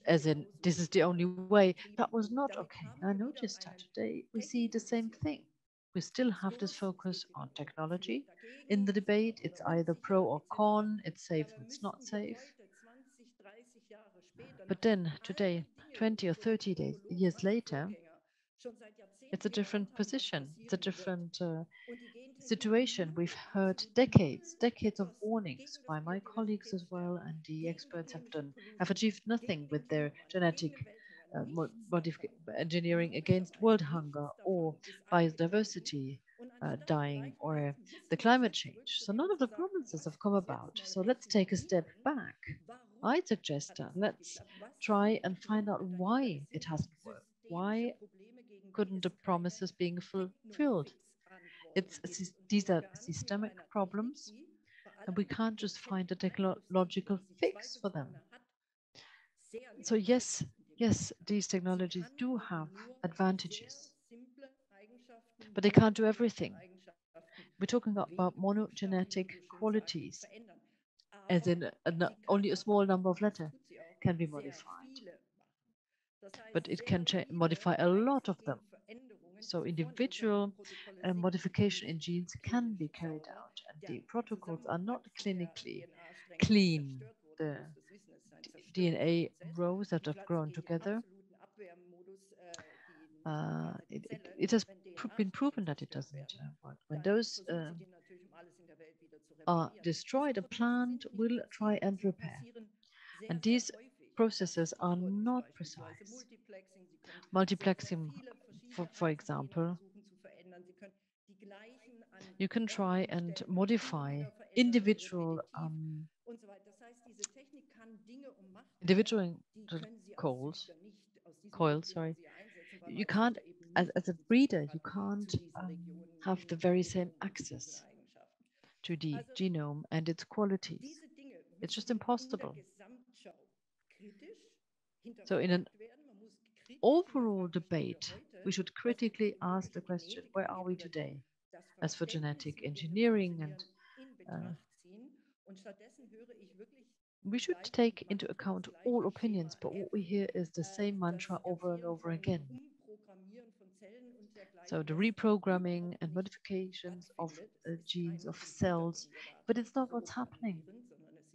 as in this is the only way, that was not okay. I noticed that today we see the same thing. We still have this focus on technology. In the debate, it's either pro or con, it's safe or it's not safe. But then today, 20 or 30 years later, it's a different position. It's a different situation. We've heard decades of warnings by my colleagues as well, and the experts have achieved nothing with their genetic engineering against world hunger or biodiversity dying or the climate change. So none of the promises have come about. So let's take a step back. I suggest that let's try and find out why it hasn't worked. Why couldn't the promises being fulfilled? These are systemic problems, and we can't just find a technological fix for them. So yes, these technologies do have advantages, but they can't do everything. We're talking about monogenetic qualities, as in only a small number of letters can be modified. but it can modify a lot of them. So individual modification in genes can be carried out, and the protocols are not clinically clean. The DNA rows that have grown together, it has been proven that it doesn't work. When those are destroyed, a plant will try and repair. And these processes are not precise. Multiplexing, for example, you can try and modify individual coils. Sorry, you can't, as a breeder, you can't have the very same access to the genome and its qualities. It's just impossible. So in an overall debate, we should critically ask the question, where are we today? As for genetic engineering, and we should take into account all opinions, but what we hear is the same mantra over and over again. So the reprogramming and modifications of genes of cells, but it's not what's happening.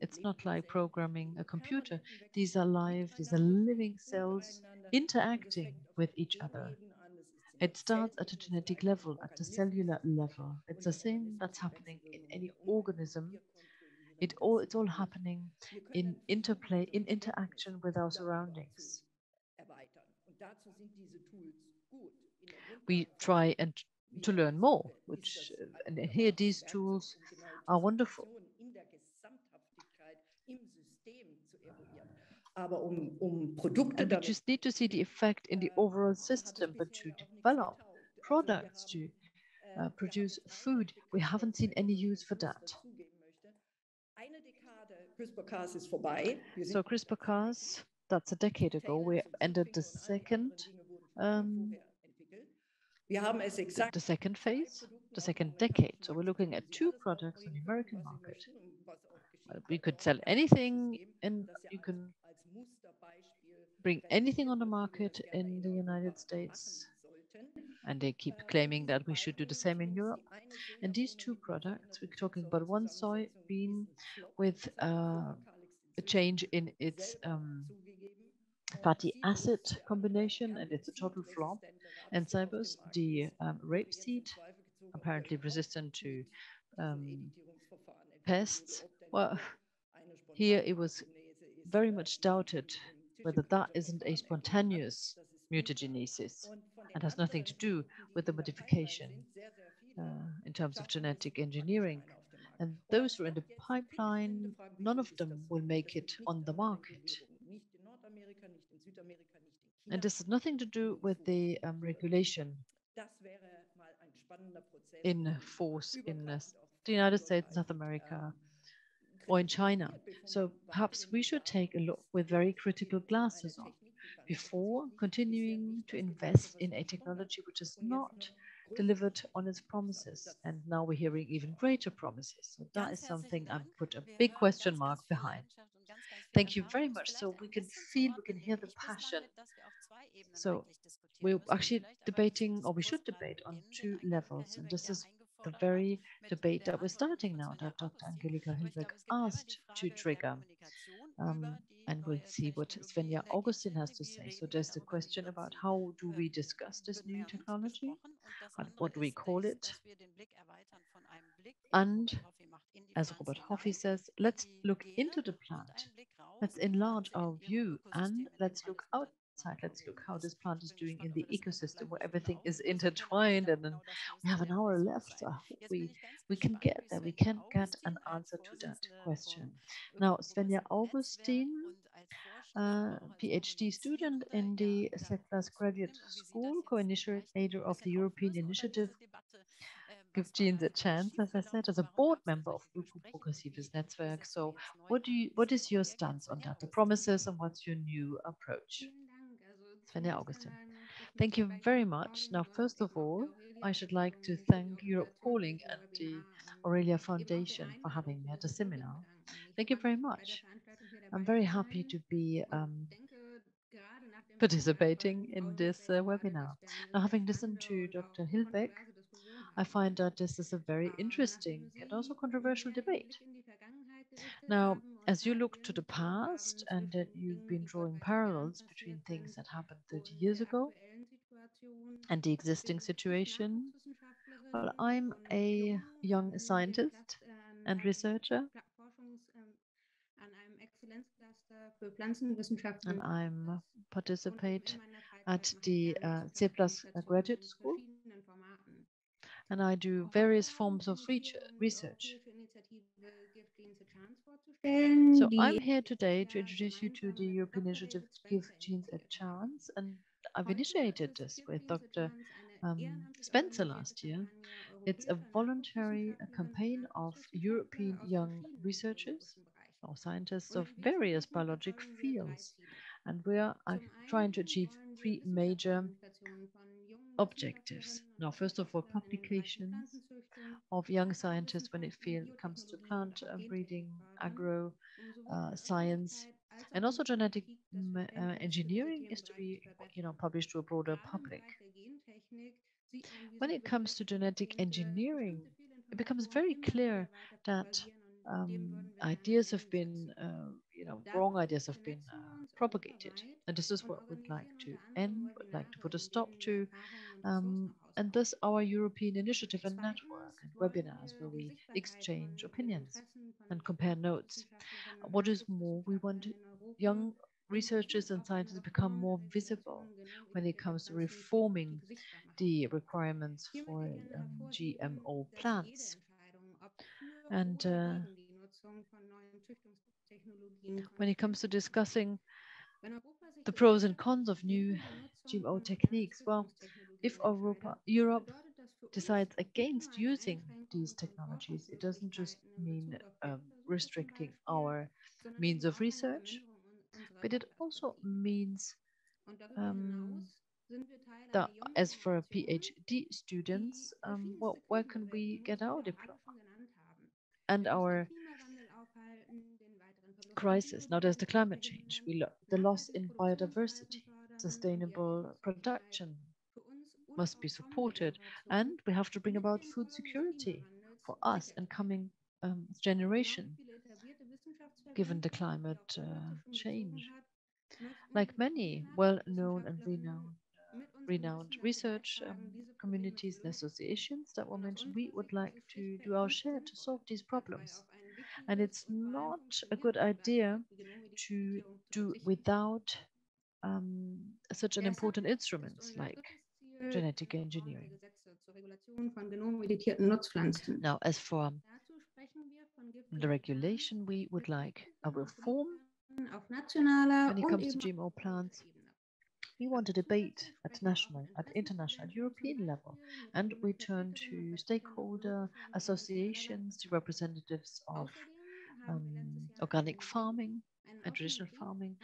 It's not like programming a computer. These are live, these are living cells interacting with each other. It starts at a genetic level, at the cellular level. It's the same that's happening in any organism. It's all happening in interplay, in interaction with our surroundings. We try and to learn more, which and here these tools are wonderful. And we just need to see the effect in the overall system, but to develop products, to produce food, we haven't seen any use for that. So CRISPR-Cas, that's a decade ago. We ended the second phase, the second decade. So we're looking at 2 products on the American market. Well, we could sell anything, and you can bring anything on the market in the United States. And they keep claiming that we should do the same in Europe. And these 2 products, we're talking about one soybean with a change in its fatty acid combination, and it's a total flop. And Cybus, the rapeseed, apparently resistant to pests. Well, here it was very much doubted whether that isn't a spontaneous mutagenesis and has nothing to do with the modification in terms of genetic engineering. And those who are in the pipeline, none of them will make it on the market. And this has nothing to do with the regulation in force in the United States, South America, or in China. So perhaps we should take a look with very critical glasses on before continuing to invest in a technology which is not delivered on its promises. And now we're hearing even greater promises. So that is something I've put a big question mark behind. Thank you very much. So we can feel, we can hear the passion. So we're actually debating, or we should debate on 2 levels. And this is the very debate that we're starting now, that Dr. Angelika Hilbeck asked to trigger. And we'll see what Svenja Augustin has to say. So there's the question about how do we discuss this new technology? What do we call it? And as Robert Hoffie says, let's look into the plant. Let's enlarge our view and let's look outside. Let's look how this plant is doing in the ecosystem where everything is intertwined. And then we have an hour left. So I hope we can get there. We can get an answer to that question. Now, Svenja Augustin, PhD student in the CEPLAS graduate school, co-initiator of the European initiative GiveGenesAChance, as I said, as a board member of Öko-Progressives Netzwerk. So what is your stance on that, the promises, and what's your new approach? Svenja Augustin. Thank you very much. Now, first of all, I should like to thank Europe Calling and the Aurelia Foundation for having me at the seminar. Thank you very much. I'm very happy to be participating in this webinar. Now, having listened to Dr. Hilbeck, I find that this is a very interesting and also controversial debate. Now, as you look to the past and that you've been drawing parallels between things that happened 30 years ago and the existing situation, well, I'm a young scientist and researcher, and I'm participate at the CEPLAS graduate school, and I do various forms of research. So I'm here today to introduce you to the European initiative Give Genes a Chance, and I've initiated this with Dr. Spencer last year. It's a voluntary campaign of European young researchers or scientists of various biologic fields, and we are trying to achieve three major objectives. Now, first of all, publications of young scientists when it comes to plant breeding, agro science, and also genetic engineering is to be, published to a broader public. When it comes to genetic engineering, it becomes very clear that ideas have been, wrong ideas have been propagated, and this is what we'd like to end, would like to put a stop to. And thus our European initiative and network and webinars where we exchange opinions and compare notes. What is more, we want young researchers and scientists to become more visible when it comes to reforming the requirements for GMO plants. And when it comes to discussing the pros and cons of new GMO techniques, well, if Europe decides against using these technologies, it doesn't just mean restricting our means of research, but it also means that as for PhD students, well, where can we get our diploma? And our crisis. Now there's the climate change, the loss in biodiversity, sustainable production must be supported, and we have to bring about food security for us and coming generation, given the climate change. Like many well-known and renowned research communities and associations that were mentioned, we would like to do our share to solve these problems. And it's not a good idea to do without such an important instrument like genetic engineering. Now, as for the regulation, we would like a reform when it comes to GMO plants. We want a debate at national, at international, at European level, and we turn to stakeholder associations, to representatives of organic farming and traditional farming.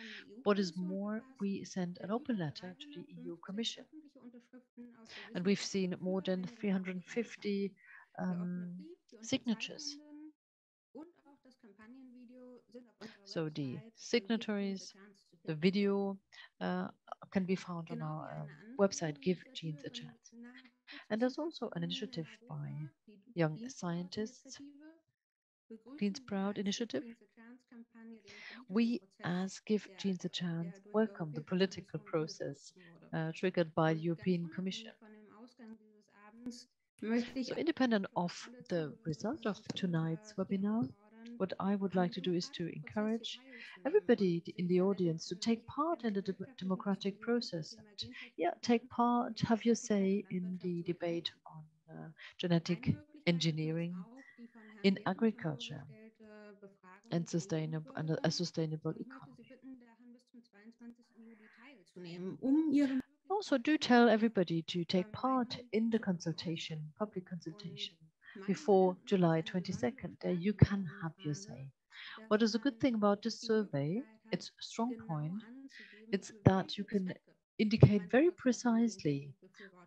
What is more, we send an open letter to the EU Commission, and we've seen more than 350 signatures. So the signatories, the video can be found on our website, GiveGenesAChance. And there's also an initiative by young scientists, Clean Sprout initiative. We, as GiveGenesAChance, welcome the political process triggered by the European Commission. So independent of the result of tonight's webinar, what I would like to do is to encourage everybody in the audience to take part in the democratic process and take part, have your say in the debate on genetic engineering in agriculture and a sustainable economy. Also, do tell everybody to take part in the consultation, public consultation, before July 22nd. There you can have your say. What is a good thing about this survey, its strong point, it's that you can indicate very precisely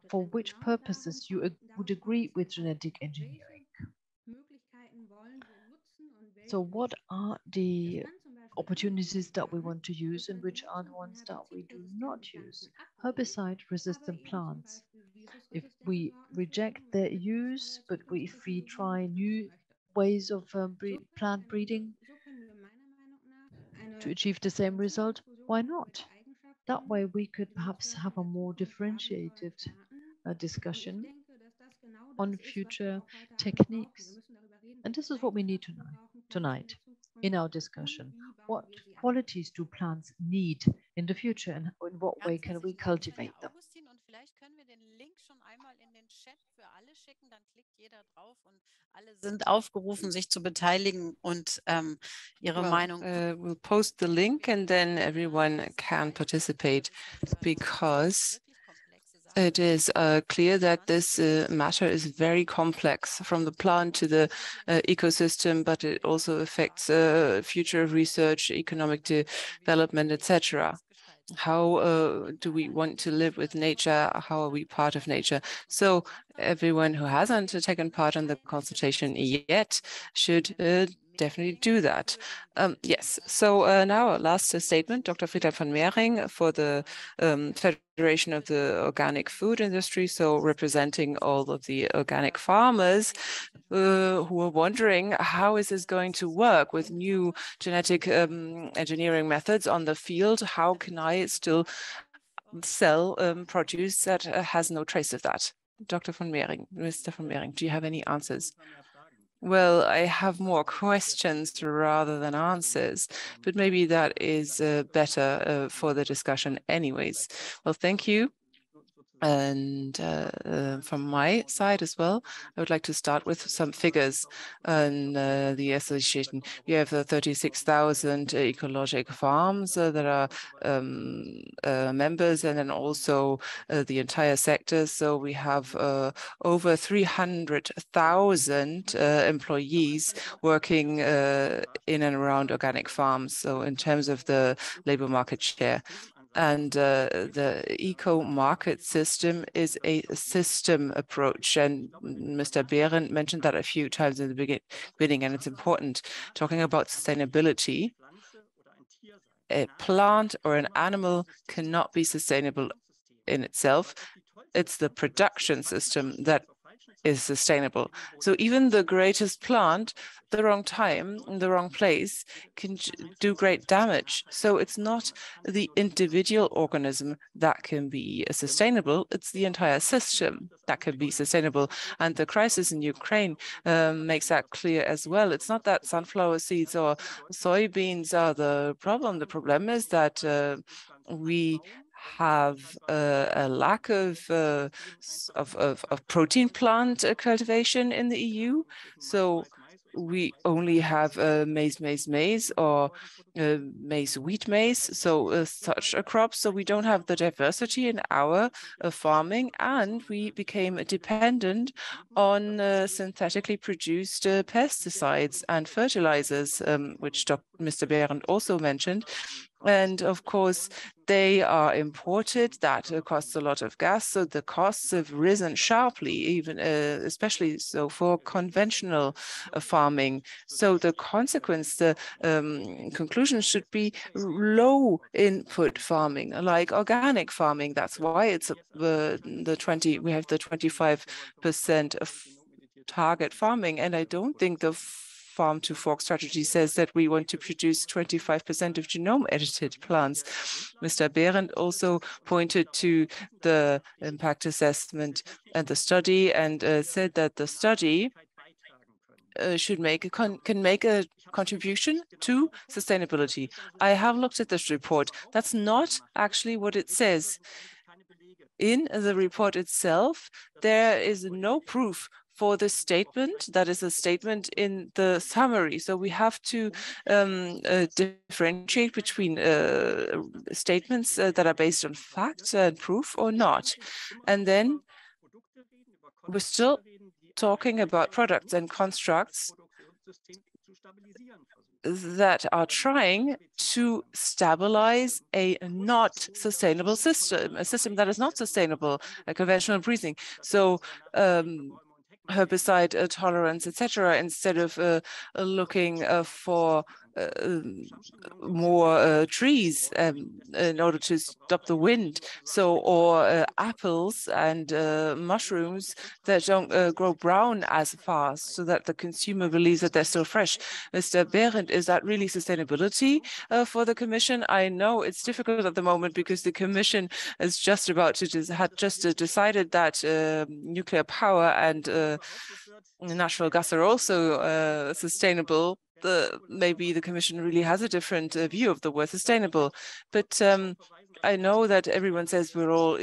for which purposes you would agree with genetic engineering. So what are the opportunities that we want to use and which are the ones that we do not use. Herbicide-resistant plants. If we reject their use, but if we try new ways of plant breeding to achieve the same result, why not? That way we could perhaps have a more differentiated discussion on future techniques. And this is what we need tonight in our discussion. What qualities do plants need in the future, and in what way can we cultivate them? Augustin, und vielleicht können wir den Link schon einmal in den Chat für alle schicken, dann klickt jeder drauf und alle sind aufgerufen, sich zu beteiligen und ihre Meinung. We'll post the link and then everyone can participate, because it is clear that this matter is very complex, from the plant to the ecosystem, but it also affects future research, economic development, etc. How do we want to live with nature? How are we part of nature? So everyone who hasn't taken part in the consultation yet should definitely do that. Yes, so now our last statement, Dr. Friedhelm von Mehring for the Federation of the Organic Food Industry, so representing all of the organic farmers who are wondering, how is this going to work with new genetic engineering methods on the field? How can I still sell produce that has no trace of that? Dr. von Mehring, Mr. von Mehring, do you have any answers? Well, I have more questions rather than answers, but maybe that is better for the discussion anyways. Well, thank you. And from my side as well, I would like to start with some figures on the association. We have 36,000 ecological farms that are members, and then also the entire sector. So we have over 300,000 employees working in and around organic farms. So in terms of the labor market share. And the eco-market system is a system approach. And Mr. Berend mentioned that a few times in the beginning, and it's important. Talking about sustainability, a plant or an animal cannot be sustainable in itself. It's the production system that is sustainable. So even the greatest plant, the wrong time, in the wrong place, can do great damage. So it's not the individual organism that can be sustainable, it's the entire system that can be sustainable. And the crisis in Ukraine makes that clear as well. It's not that sunflower seeds or soybeans are the problem. The problem is that we have a lack of protein plant cultivation in the EU. So we only have maize, or maize, wheat maize, so such a crop. So we don't have the diversity in our farming, and we became dependent on synthetically produced pesticides and fertilizers, which Mr. Berend also mentioned. And of course, they are imported. That costs a lot of gas. So the costs have risen sharply, even especially so for conventional farming. So the consequence, the conclusion should be low input farming, like organic farming. That's why it's we have the 25% of target farming. And I don't think the farm to fork strategy says that we want to produce 25% of genome edited plants. Mr. Berend also pointed to the impact assessment and the study, and said that the study can make a contribution to sustainability. I have looked at this report. That's not actually what it says. In the report itself, there is no proof for the statement. That is a statement in the summary. So we have to differentiate between statements that are based on facts and proof or not. And then we're still talking about products and constructs that are trying to stabilize a not sustainable system, a system that is not sustainable, like conventional breeding. So herbicide tolerance, etc., instead of looking for more trees in order to stop the wind. So, or apples and mushrooms that don't grow brown as fast, so that the consumer believes that they're still fresh. Mr. Berend, is that really sustainability for the Commission? I know it's difficult at the moment because the Commission is just about to decided that nuclear power and natural gas are also sustainable. Maybe the Commission really has a different view of the word sustainable, but I know that everyone says we're all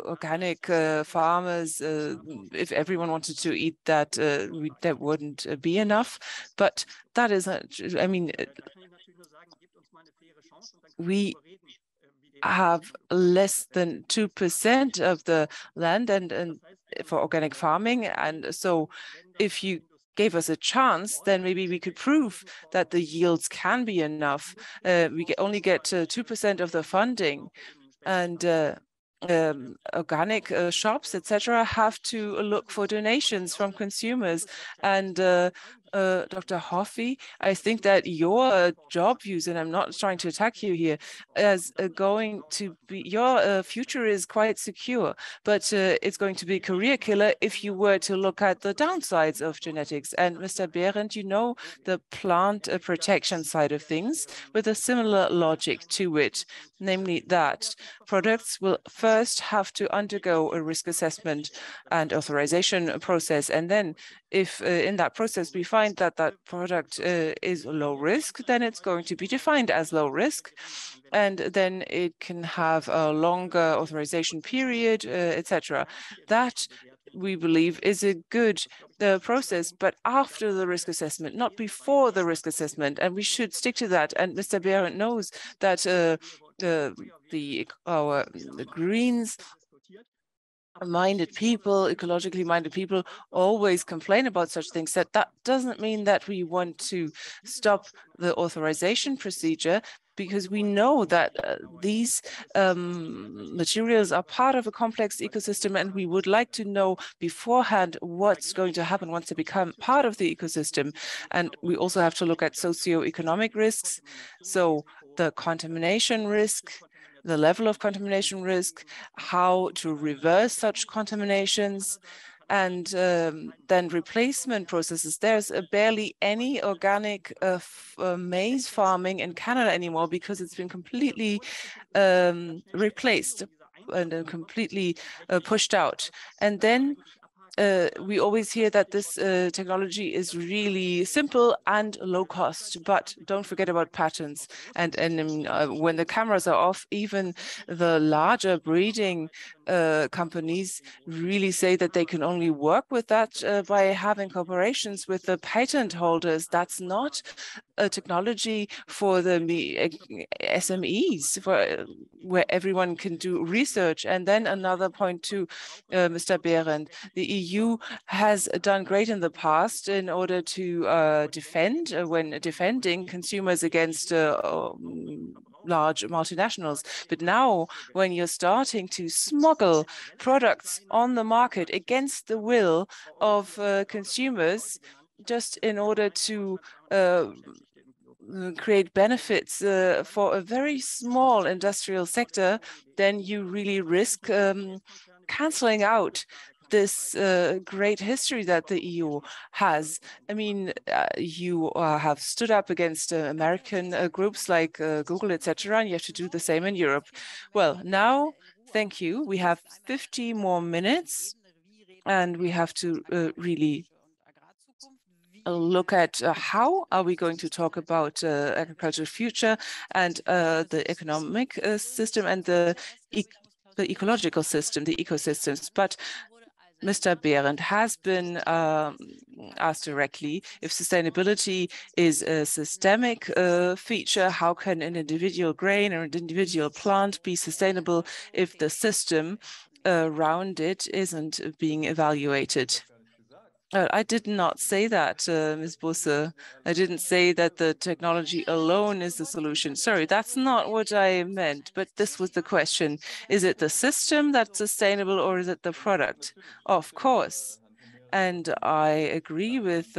organic farmers. If everyone wanted to eat that, that wouldn't be enough. But that is, I mean, we have less than 2% of the land and for organic farming, and so if you gave us a chance, then maybe we could prove that the yields can be enough. We only get 2% of the funding, and organic shops, etc., have to look for donations from consumers. And Dr. Hoffie, I think that your job views, and I'm not trying to attack you here, as going to be, your future is quite secure, but it's going to be a career killer if you were to look at the downsides of genetics. And Mr. Berend, you know the plant protection side of things with a similar logic to it, namely that products will first have to undergo a risk assessment and authorization process. And then if in that process we find that that product is low risk, then it's going to be defined as low risk. And then it can have a longer authorization period, etc. That, we believe, is a good process, but after the risk assessment, not before the risk assessment. And we should stick to that. And Mr. Berend knows that our Greens minded people, ecologically minded people always complain about such things. That doesn't mean that we want to stop the authorization procedure, because we know that these materials are part of a complex ecosystem, and we would like to know beforehand what's going to happen once they become part of the ecosystem. And we also have to look at socioeconomic risks, so the contamination risk, the level of contamination risk, how to reverse such contaminations, and then replacement processes. There's barely any organic maize farming in Canada anymore because it's been completely replaced and completely pushed out. And then we always hear that this technology is really simple and low cost, but don't forget about patents. And when the cameras are off, even the larger breeding companies really say that they can only work with that by having cooperations with the patent holders. That's not a technology for the SMEs, where everyone can do research. And then another point too, Mr. Berend, the EU has done great in the past in order to defend, when defending consumers against large multinationals. But now, when you're starting to smuggle products on the market against the will of consumers, just in order to create benefits for a very small industrial sector, then you really risk canceling out this great history that the EU has. I mean, you have stood up against American groups like Google, etc., and you have to do the same in Europe. Well, now, thank you. We have 50 more minutes, and we have to really look at how are we going to talk about agricultural future and the economic system and the ecological system, the ecosystems. But Mr. Berend has been asked directly if sustainability is a systemic feature. How can an individual grain or an individual plant be sustainable if the system around it isn't being evaluated? I did not say that, Ms. Busse. I didn't say that the technology alone is the solution. Sorry, that's not what I meant, but this was the question. Is it the system that's sustainable, or is it the product? Of course. And I agree with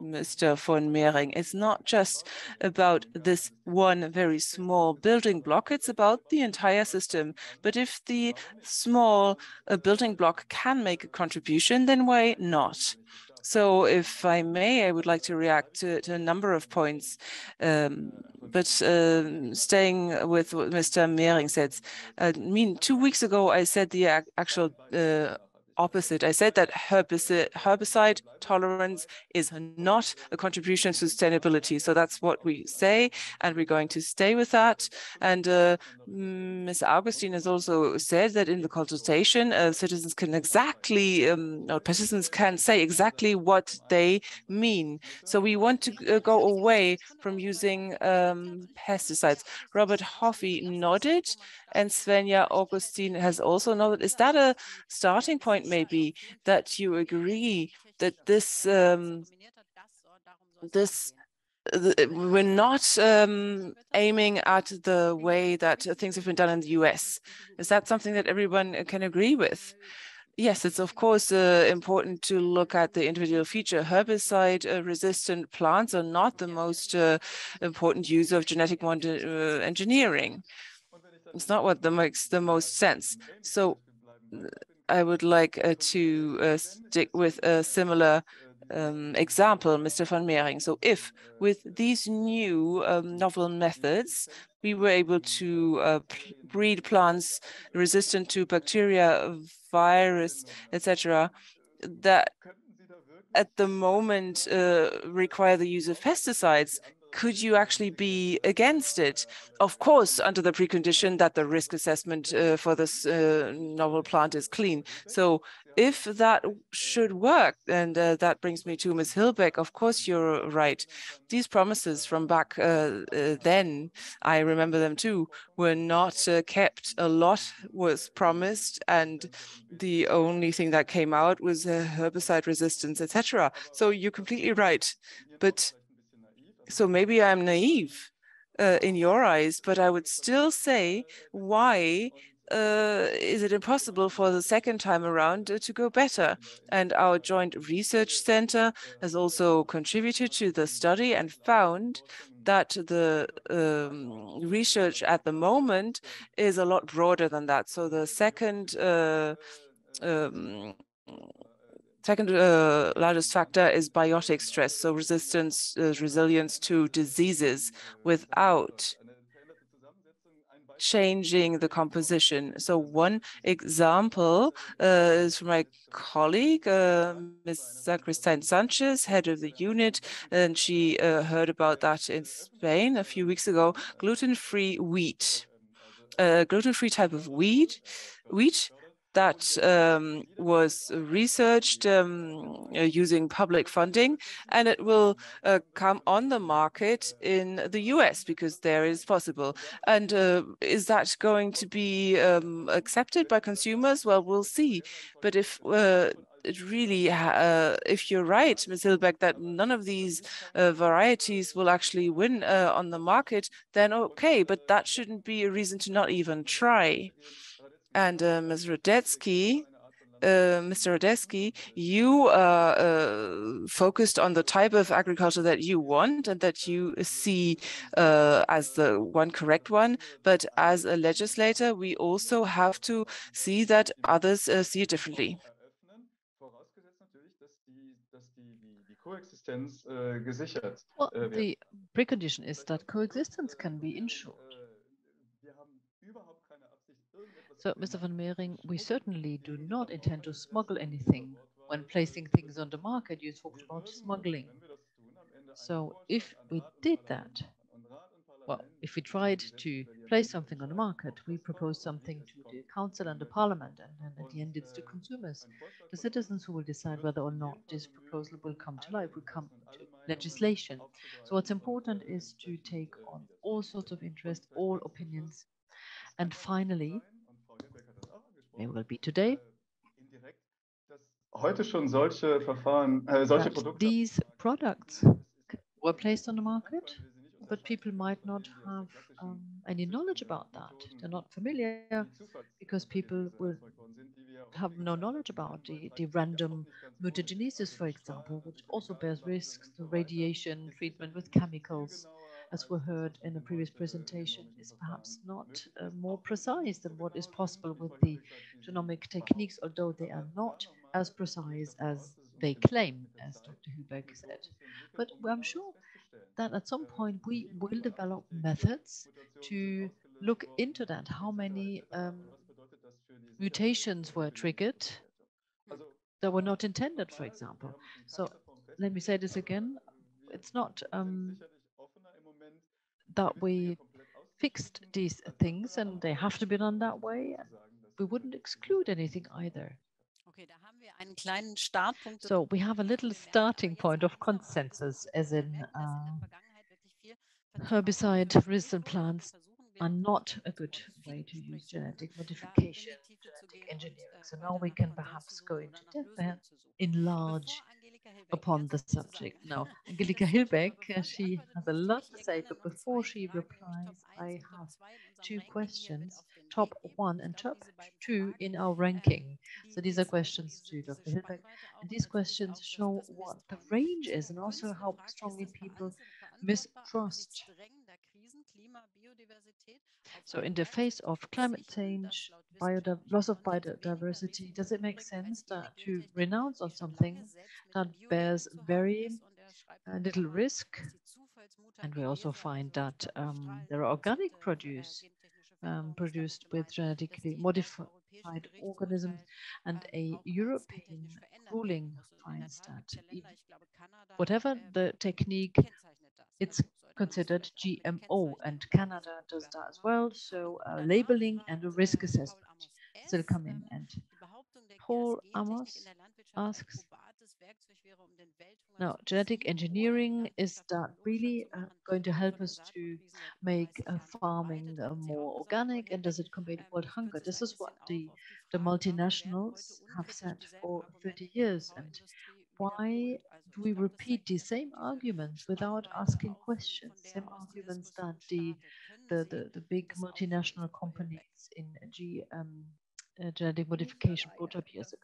Mr. von Mehring. It's not just about this one very small building block, it's about the entire system. But if the small building block can make a contribution, then why not? So if I may, I would like to react to a number of points, but staying with what Mr. Mehring said. I mean, 2 weeks ago, I said the actual opposite. I said that herbicide tolerance is not a contribution to sustainability. So that's what we say, and we're going to stay with that. And Ms. Augustin has also said that in the consultation, citizens can exactly, or participants can say exactly what they mean. So we want to go away from using pesticides. Robert Hoffie nodded, and Svenja Augustin has also nodded. Is that a starting point, maybe, that you agree that we're not aiming at the way that things have been done in the US? Is that something that everyone can agree with? Yes, it's of course important to look at the individual feature. Herbicide-resistant plants are not the most important use of genetic engineering. It's not what makes the most sense. So I would like to stick with a similar example, Mr. van Mehring. So if with these new novel methods, we were able to breed plants resistant to bacteria, virus, etc., that at the moment require the use of pesticides, could you actually be against it? Of course, under the precondition that the risk assessment for this novel plant is clean. So if that should work, and that brings me to Ms. Hilbeck, of course, you're right. These promises from back then, I remember them too, were not kept. A lot was promised, and the only thing that came out was herbicide resistance, etc. So you're completely right. But so maybe I'm naive in your eyes, but I would still say, why is it impossible for the second time around to go better? And our joint research center has also contributed to the study and found that the research at the moment is a lot broader than that. So the second largest factor is biotic stress, so resilience to diseases without changing the composition. So one example is from my colleague, Ms. Sacristine Sanchez, head of the unit, and she heard about that in Spain a few weeks ago, gluten-free wheat. Gluten-free type of wheat that was researched using public funding, and it will come on the market in the US because there is possible. And is that going to be accepted by consumers? Well, we'll see. But if it really, if you're right, Ms. Hilbeck, that none of these varieties will actually win on the market, then okay, but that shouldn't be a reason to not even try. And Ms. Radetzki, Mr. Radetzki, you focused on the type of agriculture that you want and that you see as the one correct one. But as a legislator, we also have to see that others see it differently. Well, the precondition is that coexistence can be ensured. So, Mr. van Mehring, we certainly do not intend to smuggle anything. When placing things on the market, you talked about smuggling. So if we did that, well, if we tried to place something on the market, we propose something to the council and the parliament, and then at the end it's the consumers, the citizens, who will decide whether or not this proposal will come to life, will come to legislation. So what's important is to take on all sorts of interest, all opinions. And finally, it will be today, that these products were placed on the market, but people might not have any knowledge about that. They're not familiar because people will have no knowledge about the random mutagenesis, for example, which also bears risks. The radiation treatment with chemicals, as we heard in a previous presentation, is perhaps not more precise than what is possible with the genomic techniques, although they are not as precise as they claim, as Dr. Hilbeck said. But I'm sure that at some point we will develop methods to look into that, how many mutations were triggered that were not intended, for example. So let me say this again. It's not that we fixed these things and they have to be done that way. We wouldn't exclude anything either. So we have a little starting point of consensus, as in herbicide-resistant plants are not a good way to use genetic modification, genetic engineering. So now we can perhaps go into depth, enlarge upon the subject. Now, Angelika Hilbeck, she has a lot to say, but before she replies, I have two questions, top 1 and top 2 in our ranking. So these are questions to Dr. Hilbeck, and these questions show what the range is and also how strongly people mistrust. So in the face of climate change, loss of biodiversity, does it make sense to renounce on something that bears very little risk? And we also find that there are organic produce produced with genetically modified organisms, and a European ruling finds that whatever the technique, it's considered GMO, and Canada does that as well. So labeling and a risk assessment still come in. And Paul Amos asks, now, genetic engineering, is that really going to help us to make farming more organic, and does it combat world hunger? This is what the multinationals have said for 30 years. And why do we repeat the same arguments without asking questions? Same arguments that the big multinational companies in genetic modification brought up years ago.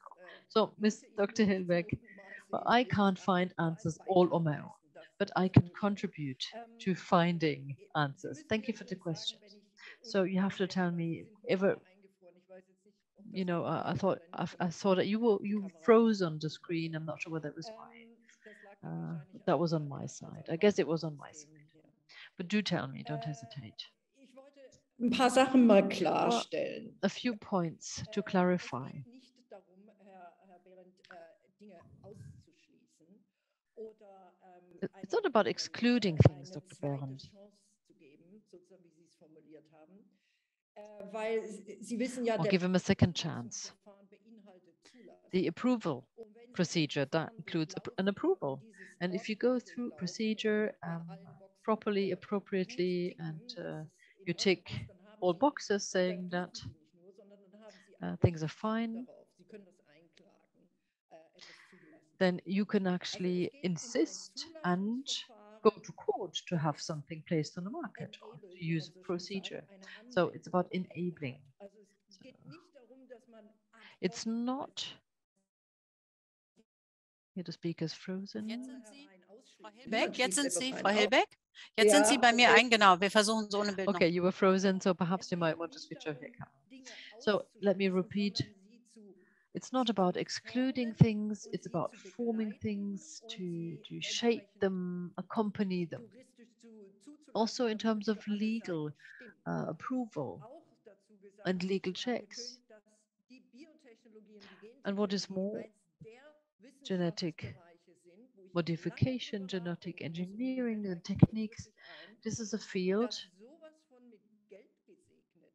So, Ms. Dr. Hilbeck, well, I can't find answers all on my own, but I can contribute to finding answers. Thank you for the questions. So you have to tell me ever. You know, I saw that you froze on the screen. I'm not sure whether it was why. That was on my side. I guess it was on my side. But do tell me. Don't hesitate. Ein paar Sachen mal klarstellen. A few points to clarify. It's not about excluding things, Dr. Berend. Or give him a second chance. The approval procedure, that includes an approval. And if you go through procedure properly, appropriately, and you tick all boxes saying that things are fine, then you can actually insist and go to court to have something placed on the market or to use a procedure. So it's about enabling. So it's not. Here the speaker is frozen. Jetzt sind Sie, Frau Hilbeck? Jetzt sind Sie bei mir ein, genau. Wir versuchen so eine Bildung. Okay, you were frozen, so perhaps you might want to switch over your camera. So let me repeat. It's not about excluding things, it's about forming things, to shape them, accompany them. Also in terms of legal approval and legal checks. And what is more, genetic modification, genetic engineering and techniques, this is a field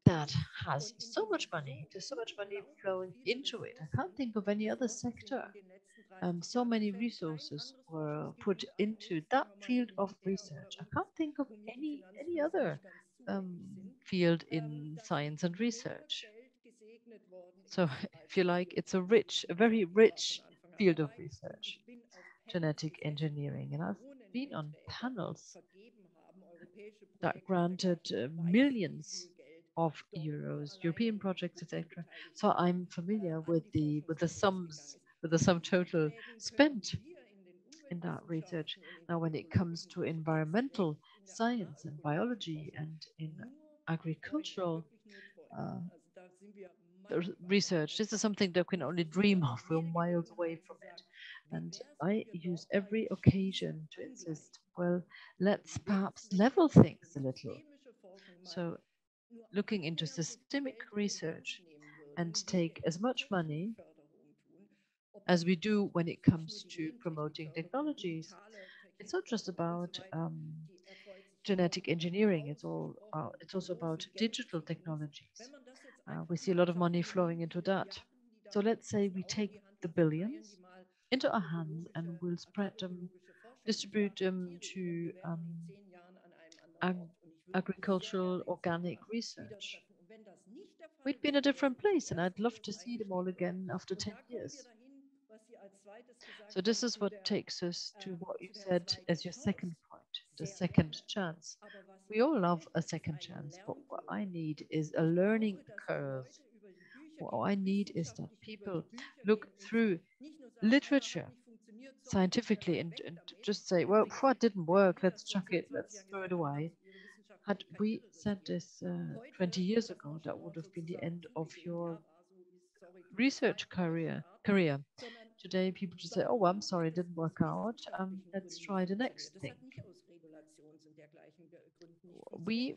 that has so much money. There's so much money flowing into it. I can't think of any other sector. So many resources were put into that field of research. I can't think of any other field in science and research. So if you like, it's a very rich field of research, genetic engineering. And I've been on panels that granted millions of euros, European projects, etc. So I'm familiar with the sum total spent in that research. Now, when it comes to environmental science and biology and in agricultural research, this is something that we can only dream of. We're miles away from it. And I use every occasion to insist, well, let's perhaps level things a little. So looking into systemic research and take as much money as we do when it comes to promoting technologies. It's not just about genetic engineering. It's also about digital technologies. We see a lot of money flowing into that. So let's say we take the billions into our hands and we'll spread them, distribute them to agricultural organic research. We'd be in a different place, and I'd love to see them all again after 10 years. So this is what takes us to what you said as your second point, the second chance. We all love a second chance, but what I need is a learning curve. What I need is that people look through literature scientifically and just say, well, what didn't work, let's chuck it, let's throw it away. Had we said this 20 years ago, that would have been the end of your research career. Today, people just say, oh, I'm sorry, it didn't work out. Let's try the next thing. We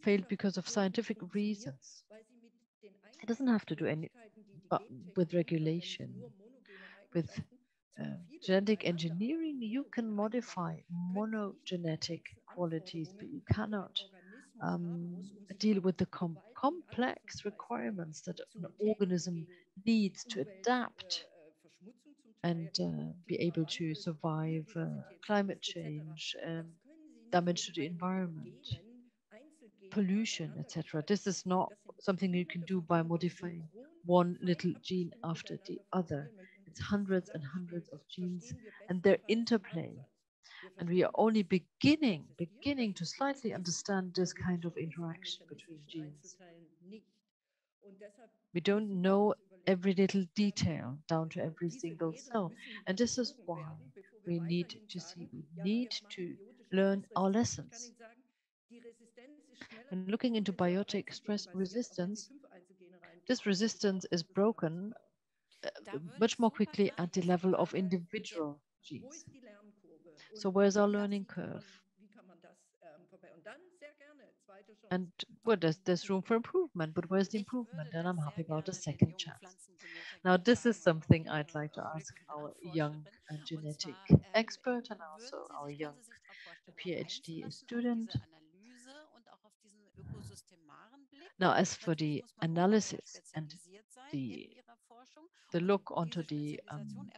failed because of scientific reasons. It doesn't have to do any but with regulation. With genetic engineering, you can modify monogenetic qualities, but you cannot deal with the complex requirements that an organism needs to adapt and be able to survive climate change, damage to the environment, pollution, etc. This is not something you can do by modifying one little gene after the other. It's hundreds and hundreds of genes and their interplay. And we are only beginning to slightly understand this kind of interaction between genes. We don't know every little detail down to every single cell. And this is why we need to learn our lessons. And looking into biotic stress resistance, this resistance is broken much more quickly at the level of individual genes. So where's our learning curve? And well, there's room for improvement, but where's the improvement? And I'm happy about a second chance. Now, this is something I'd like to ask our young genetic expert and also our young PhD student. Now, as for the analysis and the look onto the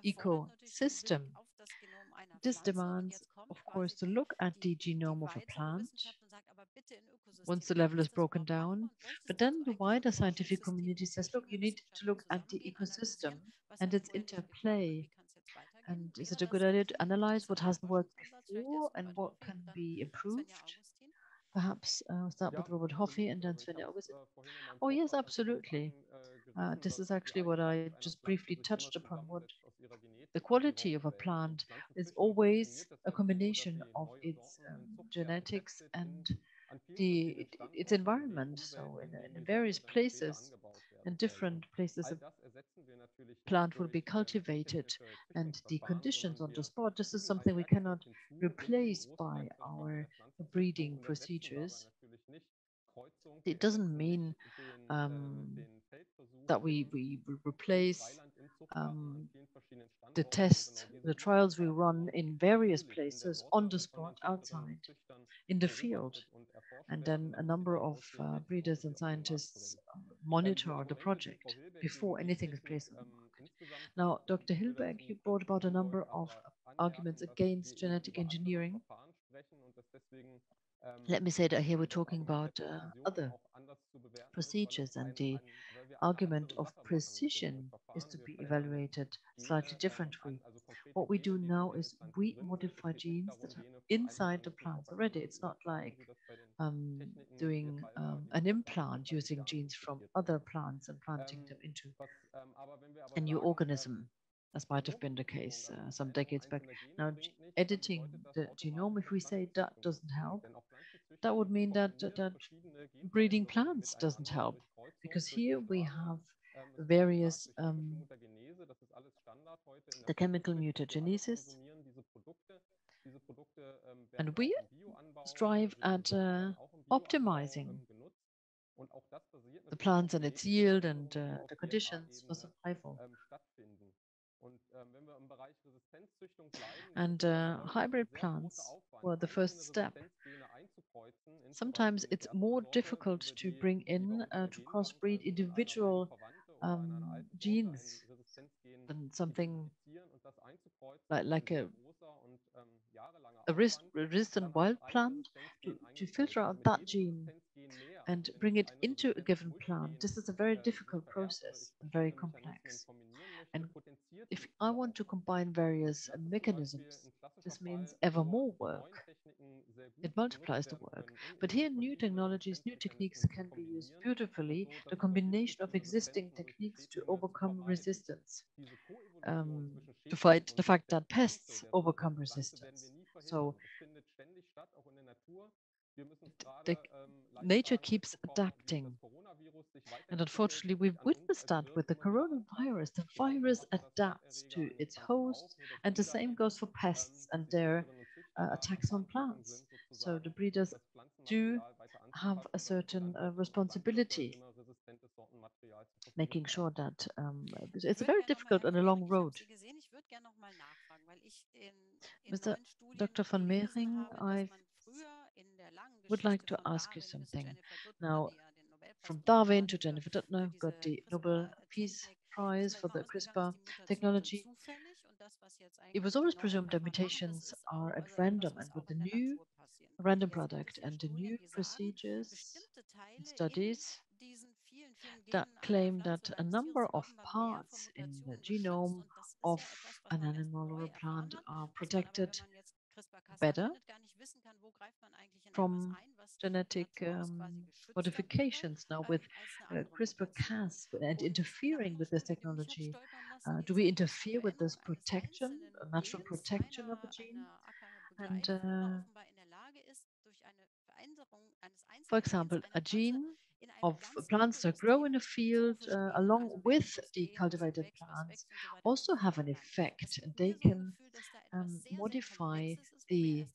ecosystem, this demands, of course, to look at the genome of a plant once the level is broken down. But then the wider scientific community says, look, you need to look at the ecosystem and its interplay. And is it a good idea to analyze what hasn't worked before and what can be improved? Perhaps start with Robert Hoffie and then Svenja Augustin. Oh, yes, absolutely. This is actually what I just briefly touched upon. What the quality of a plant is always a combination of its genetics and its environment. So in various places, in different places, a plant will be cultivated and the conditions on the spot. This is something we cannot replace by our breeding procedures. It doesn't mean that we replace the trials we run in various places on the spot outside in the field. And then a number of breeders and scientists monitor the project before anything is placed on the market. Now, Dr. Hilbeck, you brought about a number of arguments against genetic engineering. Let me say that here we're talking about other procedures, and the argument of precision is to be evaluated slightly differently. What we do now is we modify genes that are inside the plants already. It's not like doing an implant using genes from other plants and planting them into a new organism, as might have been the case some decades back. Now, editing the genome, if we say that doesn't help, that would mean that breeding plants doesn't help, because here we have various the chemical mutagenesis, and we strive at optimizing the plants and its yield and the conditions for survival. And hybrid plants were the first step. Sometimes it's more difficult to bring in to crossbreed individual genes than something like a resistant wild plant to filter out that gene and bring it into a given plant. This is a very difficult process and very complex. And if I want to combine various mechanisms, this means ever more work. It multiplies the work. But here, new technologies, new techniques can be used beautifully. The combination of existing techniques to overcome resistance, to fight the fact that pests overcome resistance. So nature keeps adapting. And unfortunately, we've witnessed that with the coronavirus. The virus adapts to its host, and the same goes for pests and their attacks on plants. So the breeders do have a certain responsibility, making sure that it's very difficult and a long road. Mr. Dr. van Meering, I would like to ask you something. Now, from Darwin to Jennifer Doudna, got the Nobel Peace Prize for the CRISPR technology. It was always presumed that mutations are at random, and with the new random product and the new procedures and studies that claim that a number of parts in the genome of an animal or a plant are protected better from genetic modifications. Now with CRISPR-Cas and interfering with this technology, do we interfere with this protection, natural protection of a gene? And for example, a gene of plants that grow in a field along with the cultivated plants also have an effect, and they can modify the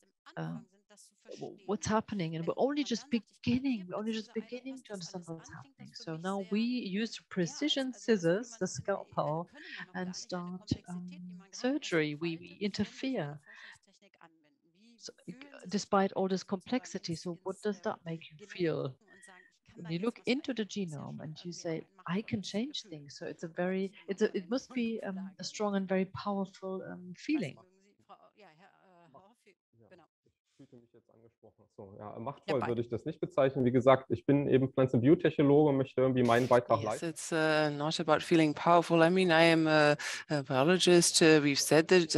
what's happening, and we're only just beginning to understand what's happening. So now we use precision scissors, the scalpel, and start surgery. We interfere, so, despite all this complexity. So what does that make you feel when you look into the genome and you say, I can change things? So it's a very, it must be a strong and very powerful feeling. So, ja, machtvoll würde ich das nicht bezeichnen. Wie gesagt, ich bin eben Pflanzenbiotechnologe und möchte irgendwie meinen Beitrag leisten. Yes, it's not about feeling powerful. I mean, I am a biologist. We've said that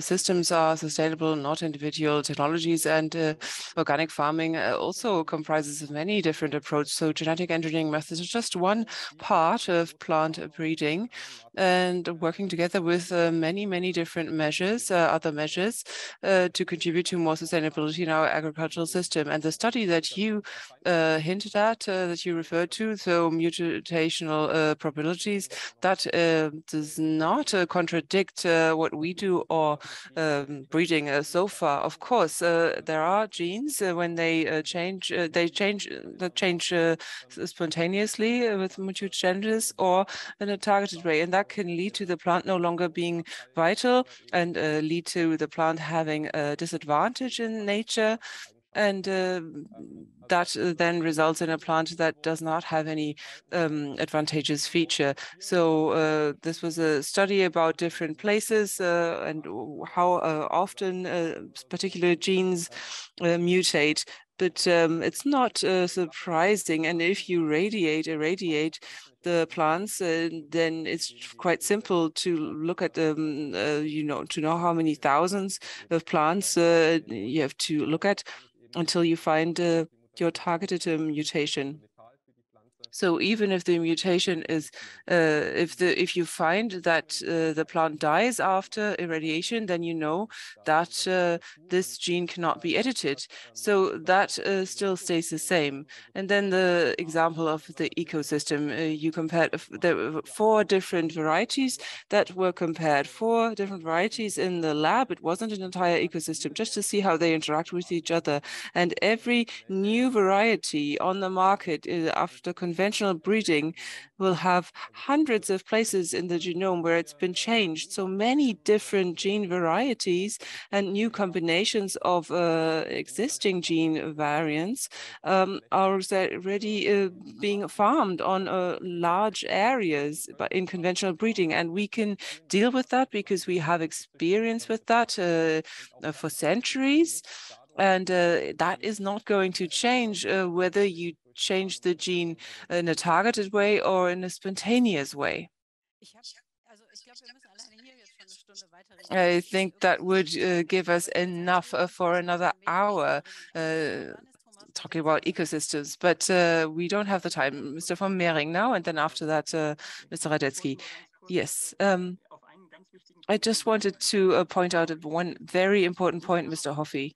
systems are sustainable, not individual technologies, and organic farming also comprises of many different approaches. So genetic engineering methods are just one part of plant breeding, and working together with many, many different measures, other measures, to contribute to more sustainability in our agricultural system. And the study that you hinted at, that you referred to, so mutational probabilities, that does not contradict what we do or breeding so far. Of course, there are genes when they change spontaneously with mutagenesis or in a targeted way, and that can lead to the plant no longer being vital and lead to the plant having a disadvantage in nature. And that then results in a plant that does not have any advantageous feature. So this was a study about different places and how often particular genes mutate. But it's not surprising. And if you irradiate the plants, then it's quite simple to look at them, to know how many thousands of plants you have to look at until you find your targeted mutation. So even if the mutation is, if you find that the plant dies after irradiation, then you know that this gene cannot be edited. So that still stays the same. And then the example of the ecosystem, you compared, there were 4 different varieties that were compared, 4 different varieties in the lab. It wasn't an entire ecosystem, just to see how they interact with each other. And every new variety on the market after conventional breeding will have hundreds of places in the genome where it's been changed. So many different gene varieties and new combinations of existing gene variants are already being farmed on large areas in conventional breeding. And we can deal with that because we have experience with that for centuries. And that is not going to change whether you change the gene in a targeted way or in a spontaneous way. I think that would give us enough for another hour talking about ecosystems, but we don't have the time. Mr. von Mehring now, and then after that, Mr. Radetzki. Yes. I just wanted to point out one very important point, Mr. Hoffie.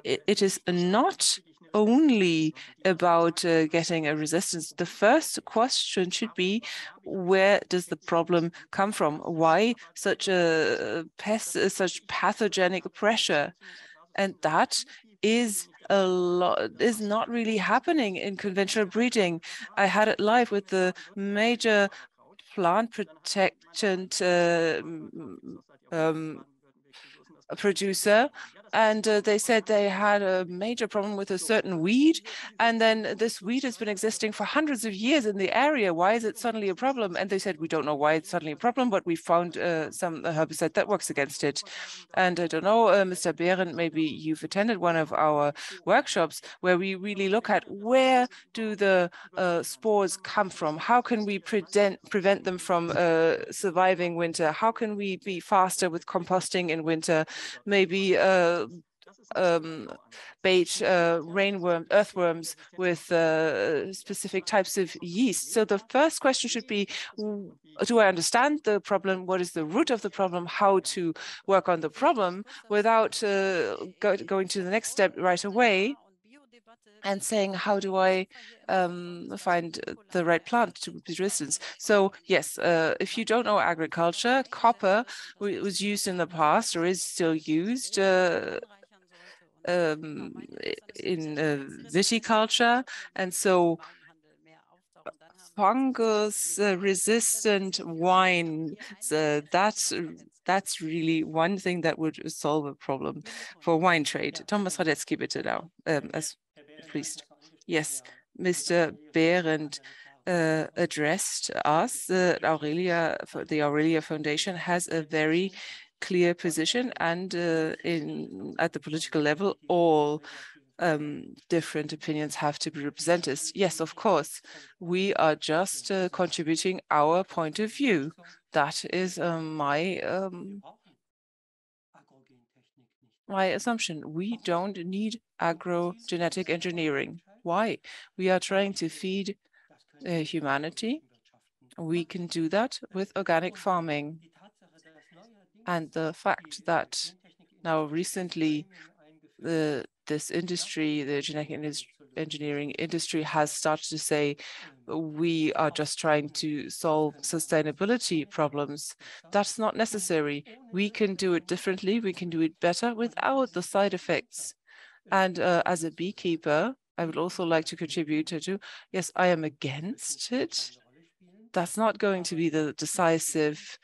It is not only about getting a resistance. The first question should be, where does the problem come from? Why such such pathogenic pressure? And that is not really happening in conventional breeding. I had it live with the major plant protectant producer, and they said they had a major problem with a certain weed, and then this weed has been existing for hundreds of years in the area. Why is it suddenly a problem? And they said, we don't know why it's suddenly a problem, but we found some herbicide that works against it. And I don't know, Mr. Berend, maybe you've attended one of our workshops where we really look at where do the spores come from? How can we prevent them from surviving winter? How can we be faster with composting in winter? Maybe bait earthworms with specific types of yeast. So the first question should be, do I understand the problem? What is the root of the problem? How to work on the problem without going to the next step right away and saying, how do I find the right plant to be resistant? So yes, if you don't know agriculture, copper was used in the past or is still used in viticulture. And so fungus resistant wine, that's really one thing that would solve a problem for wine trade. Thomas Radetzki, bitte now, please. Yes, Mr. Berend addressed us. The Aurelia Foundation has a very clear position, and at the political level, all different opinions have to be represented. Yes, of course, we are just contributing our point of view. That is my assumption. We don't need agrogenetic engineering. Why? We are trying to feed humanity. We can do that with organic farming. And the fact that now recently this industry, the genetic engineering industry, has started to say, we are just trying to solve sustainability problems. That's not necessary. We can do it differently. We can do it better without the side effects. And as a beekeeper, I would also like to contribute to, yes, I am against it, that's not going to be the decisive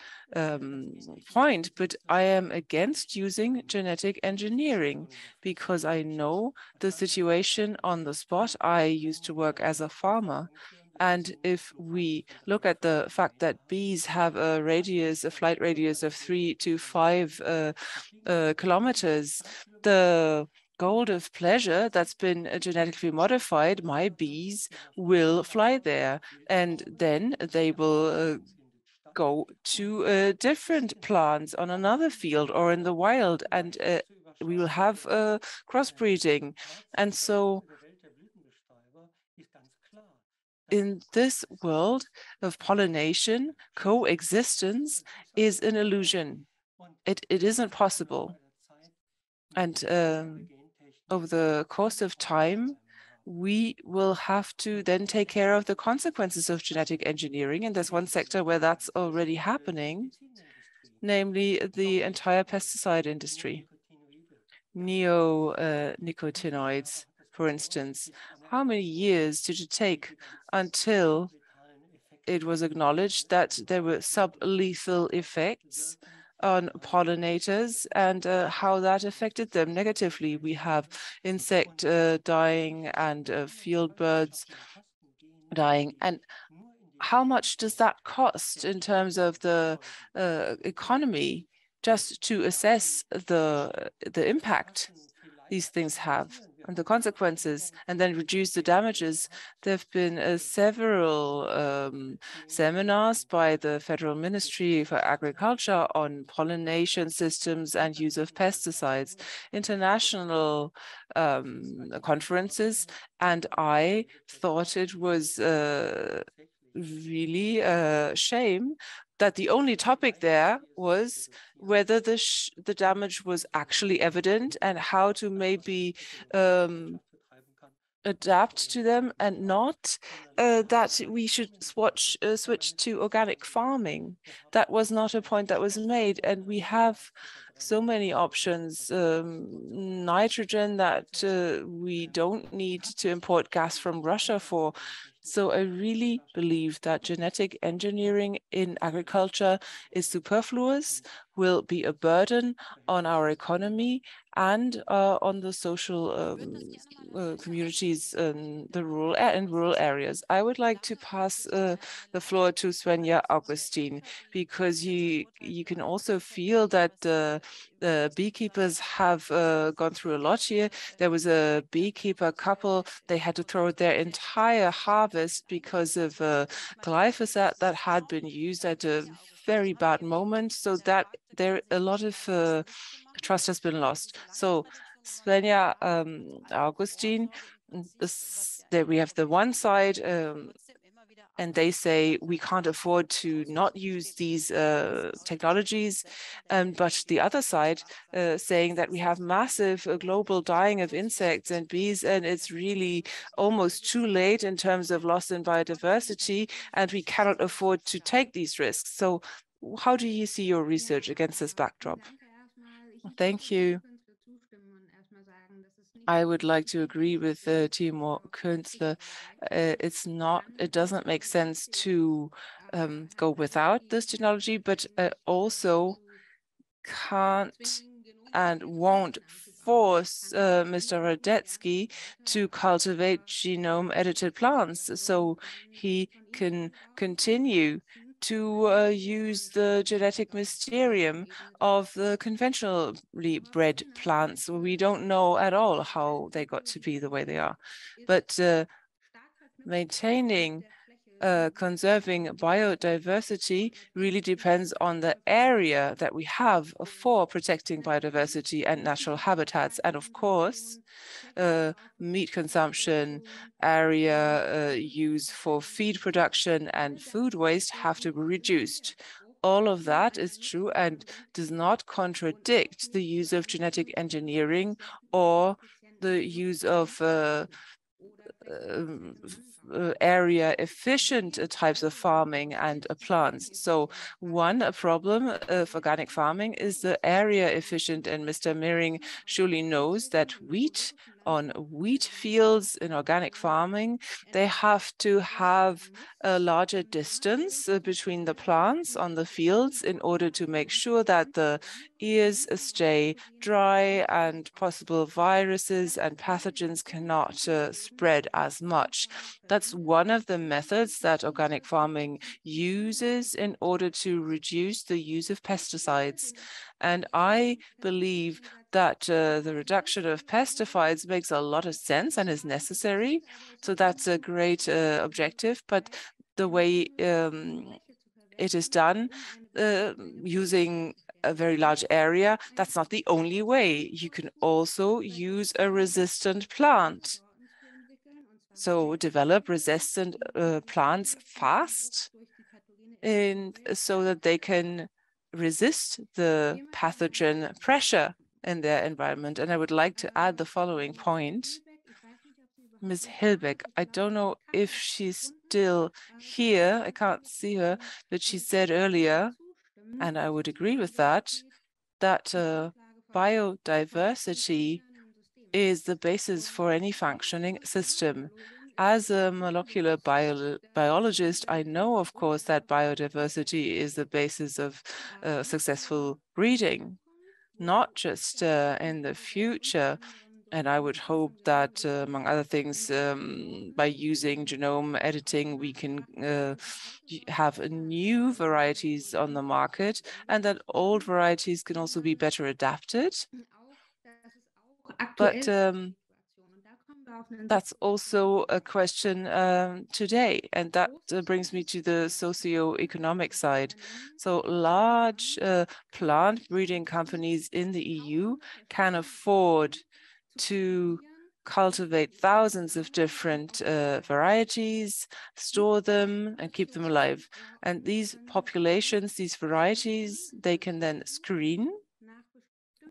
point, but I am against using genetic engineering because I know the situation on the spot. I used to work as a farmer. And if we look at the fact that bees have a radius, a flight radius of 3 to 5 kilometers, the gold of pleasure that's been genetically modified, my bees will fly there, and then they will go to different plants on another field or in the wild, and we will have crossbreeding. And so in this world of pollination, coexistence is an illusion. It isn't possible. And over the course of time, we will have to then take care of the consequences of genetic engineering. And there's one sector where that's already happening, namely the entire pesticide industry. Neonicotinoids, for instance. How many years did it take until it was acknowledged that there were sublethal effects on pollinators and how that affected them negatively? We have insect dying and field birds dying. And how much does that cost in terms of the economy, just to assess the impact these things have and the consequences, and then reduce the damages? There have been several seminars by the Federal Ministry for Agriculture on pollination systems and use of pesticides, international conferences, and I thought it was really a shame that the only topic there was whether the damage was actually evident and how to maybe adapt to them, and not that we should switch to organic farming. That was not a point that was made, and we have so many options. Nitrogen that we don't need to import gas from Russia for. So I really believe that genetic engineering in agriculture is superfluous, will be a burden on our economy and on the social communities in rural areas. I would like to pass the floor to Svenja Augustin, because you can also feel that the beekeepers have gone through a lot here. There was a beekeeper couple, they had to throw their entire harvest because of glyphosate that had been used at a very bad moment, so that a lot of trust has been lost. So Svenja Augustin, there we have the one side, and they say we can't afford to not use these technologies, but the other side saying that we have massive global dying of insects and bees, and it's really almost too late in terms of loss in biodiversity, and we cannot afford to take these risks. So how do you see your research against this backdrop? Thank you. I would like to agree with Timo Künzler. It doesn't make sense to go without this technology, but also can't and won't force Mr. Radetzki to cultivate genome-edited plants, so he can continue to use the genetic mysterium of the conventionally bred plants. We don't know at all how they got to be the way they are. But maintaining conserving biodiversity really depends on the area that we have for protecting biodiversity and natural habitats. And of course, meat consumption, area use for feed production and food waste have to be reduced. All of that is true and does not contradict the use of genetic engineering or the use of area efficient types of farming and plants. So one problem of organic farming is the area efficient, and Mr. Mering surely knows that wheat on wheat fields in organic farming, they have to have a larger distance between the plants on the fields in order to make sure that the ears stay dry and possible viruses and pathogens cannot spread as much. That's one of the methods that organic farming uses in order to reduce the use of pesticides. And I believe that the reduction of pesticides makes a lot of sense and is necessary. So that's a great objective. But the way it is done using a very large area, that's not the only way. You can also use a resistant plant. So develop resistant plants fast, and so that they can resist the pathogen pressure in their environment. And I would like to add the following point. Ms. Hilbeck, I don't know if she's still here. I can't see her, but she said earlier, and I would agree with that, that biodiversity is the basis for any functioning system. As a molecular biologist, I know, of course, that biodiversity is the basis of successful breeding, not just in the future. And I would hope that, among other things, by using genome editing, we can have new varieties on the market, and that old varieties can also be better adapted. But that's also a question today, and that brings me to the socio-economic side. So large plant breeding companies in the EU can afford to cultivate thousands of different varieties, store them, and keep them alive. And these populations, these varieties, they can then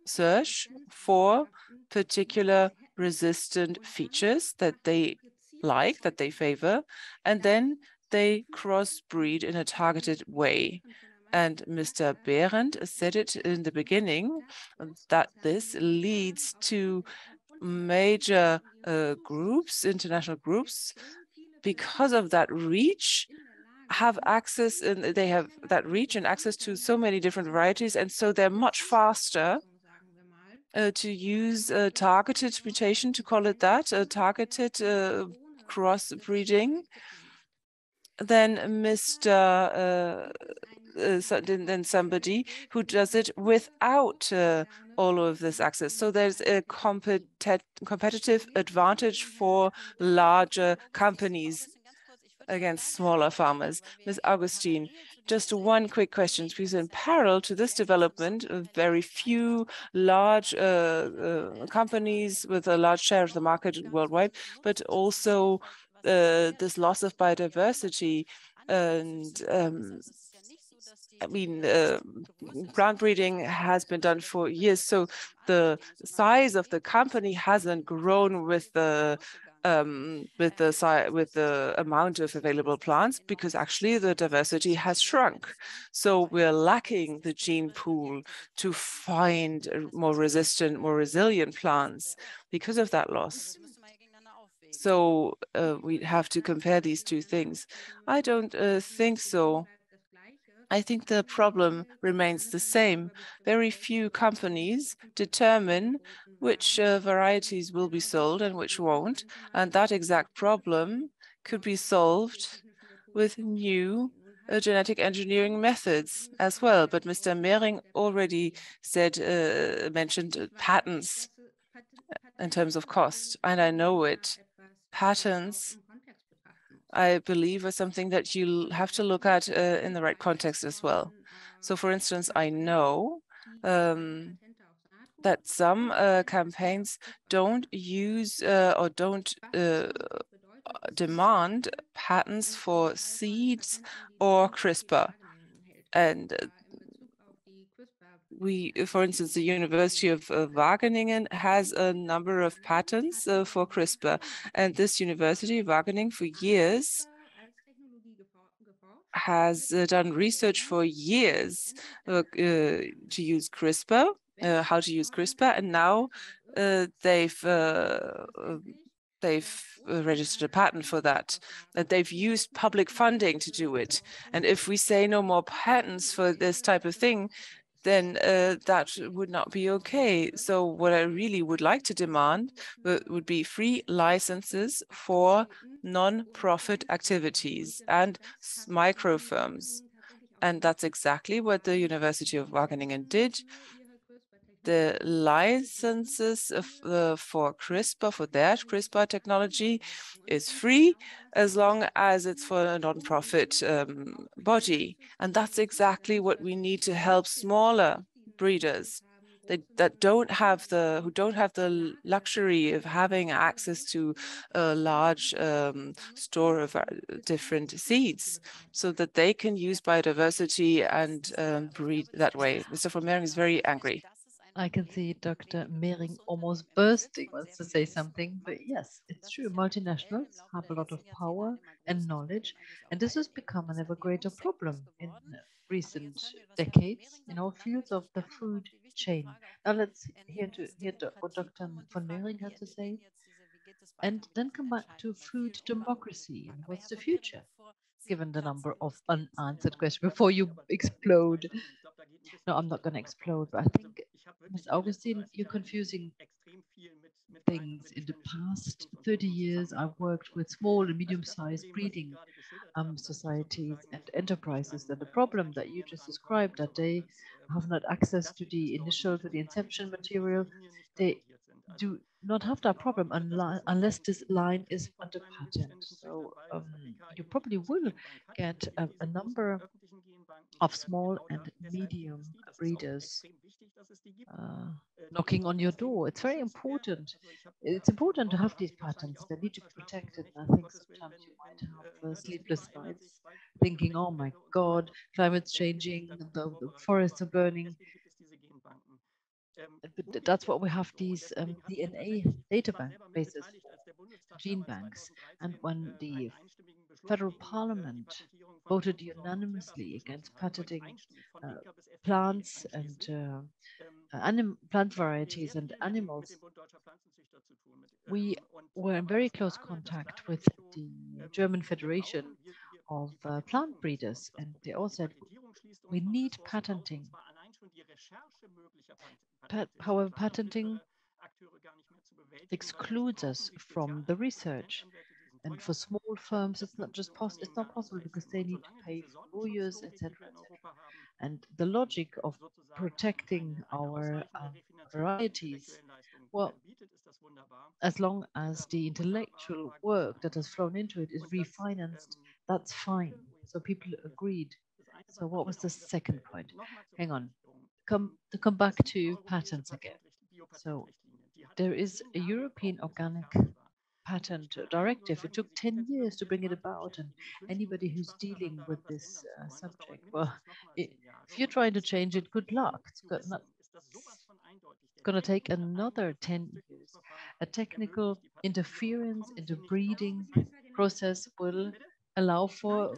search for particular resistant features that they like, that they favor, and then they crossbreed in a targeted way. And Mr. Berend said it in the beginning, that this leads to major groups, international groups, because of that reach, have access, and they have that reach and access to so many different varieties, and so they're much faster to use targeted mutation, to call it that, targeted crossbreeding, than than somebody who does it without all of this access. So there's a competitive advantage for larger companies against smaller farmers. Ms. Augustin, just one quick question, because in parallel to this development, very few large companies with a large share of the market worldwide, but also this loss of biodiversity. And I mean, plant breeding has been done for years, so the size of the company hasn't grown with the amount of available plants, because actually the diversity has shrunk. So we're lacking the gene pool to find more resistant, more resilient plants because of that loss. So we have to compare these two things. I don't think so. I think the problem remains the same. Very few companies determine which varieties will be sold and which won't. And that exact problem could be solved with new genetic engineering methods as well. But Mr. Mehring already said, mentioned patents in terms of cost, and I know it. Patents, I believe, are something that you'll have to look at in the right context as well. So, for instance, I know that some campaigns don't use or don't demand patents for seeds or CRISPR. And for instance, the University of Wageningen has a number of patents for CRISPR. And this university, Wageningen, for years has done research for years to use CRISPR, how to use CRISPR, and now they've registered a patent for that. They've used public funding to do it. And if we say no more patents for this type of thing, then that would not be okay. So what I really would like to demand would be free licenses for non-profit activities and micro firms. And that's exactly what the University of Wageningen did. The licenses for CRISPR, for their CRISPR technology, is free as long as it's for a non-profit body. And that's exactly what we need to help smaller breeders that don't have the luxury of having access to a large store of different seeds, so that they can use biodiversity and breed that way. Mr. von Mering is very angry. I can see Dr. Mehring almost bursting, wants to say something, but yes, it's true. Multinationals have a lot of power and knowledge, and this has become an ever greater problem in recent decades in all fields of the food chain. Now let's hear what Dr. von Mehring has to say, and then come back to food democracy and what's the future, given the number of unanswered questions before you explode. No, I'm not going to explode, but I think, Ms. Augustin, you're confusing things. In the past 30 years, I've worked with small and medium-sized breeding societies and enterprises. And the problem that you just described, that they have not access to the inception material, they do not have that problem unless this line is under patent. So you probably will get a number of small and medium breeders knocking on your door. It's very important. It's important to have these patents. They need to be protected. And I think sometimes you might have sleepless nights thinking, oh my God, climate's changing, the forests are burning. But that's what we have these DNA databases for, gene banks. And when the federal parliament voted unanimously against patenting plants and plant varieties and animals, we were in very close contact with the German Federation of Plant Breeders, and they all said we need patenting. However, patenting excludes us from the research. And for small firms, it's not just it's not possible because they need to pay for lawyers, etc., etc. And the logic of protecting our varieties, well, as long as the intellectual work that has flown into it is refinanced, that's fine. So people agreed. So what was the second point? Hang on. To come back to patents again. So there is a European organic patent directive. It took 10 years to bring it about, and anybody who's dealing with this subject, well, if you're trying to change it, good luck. It's going to take another 10 years. A technical interference in the breeding process will allow for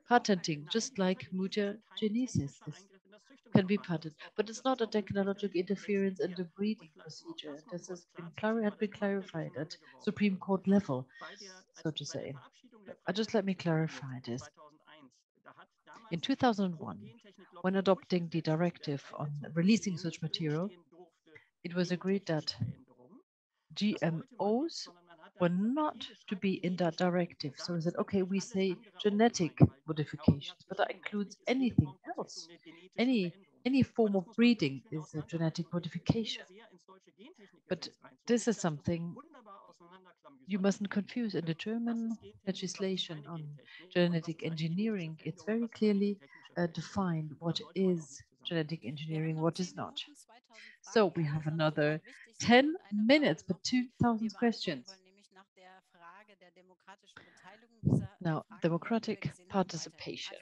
patenting, just like mutagenesis can be patented. But it's not a technological interference in the breeding procedure. This has been clarified at Supreme Court level, so to say. Just let me clarify this. In 2001, when adopting the directive on releasing such material, it was agreed that GMOs were not to be in that directive. So we said, okay, we say genetic modifications, but that includes anything else. Any form of breeding is a genetic modification. But this is something you mustn't confuse. In the German legislation on genetic engineering, it's very clearly defined what is genetic engineering, what is not. So we have another 10 minutes, but 2,000 questions. Now, democratic participation.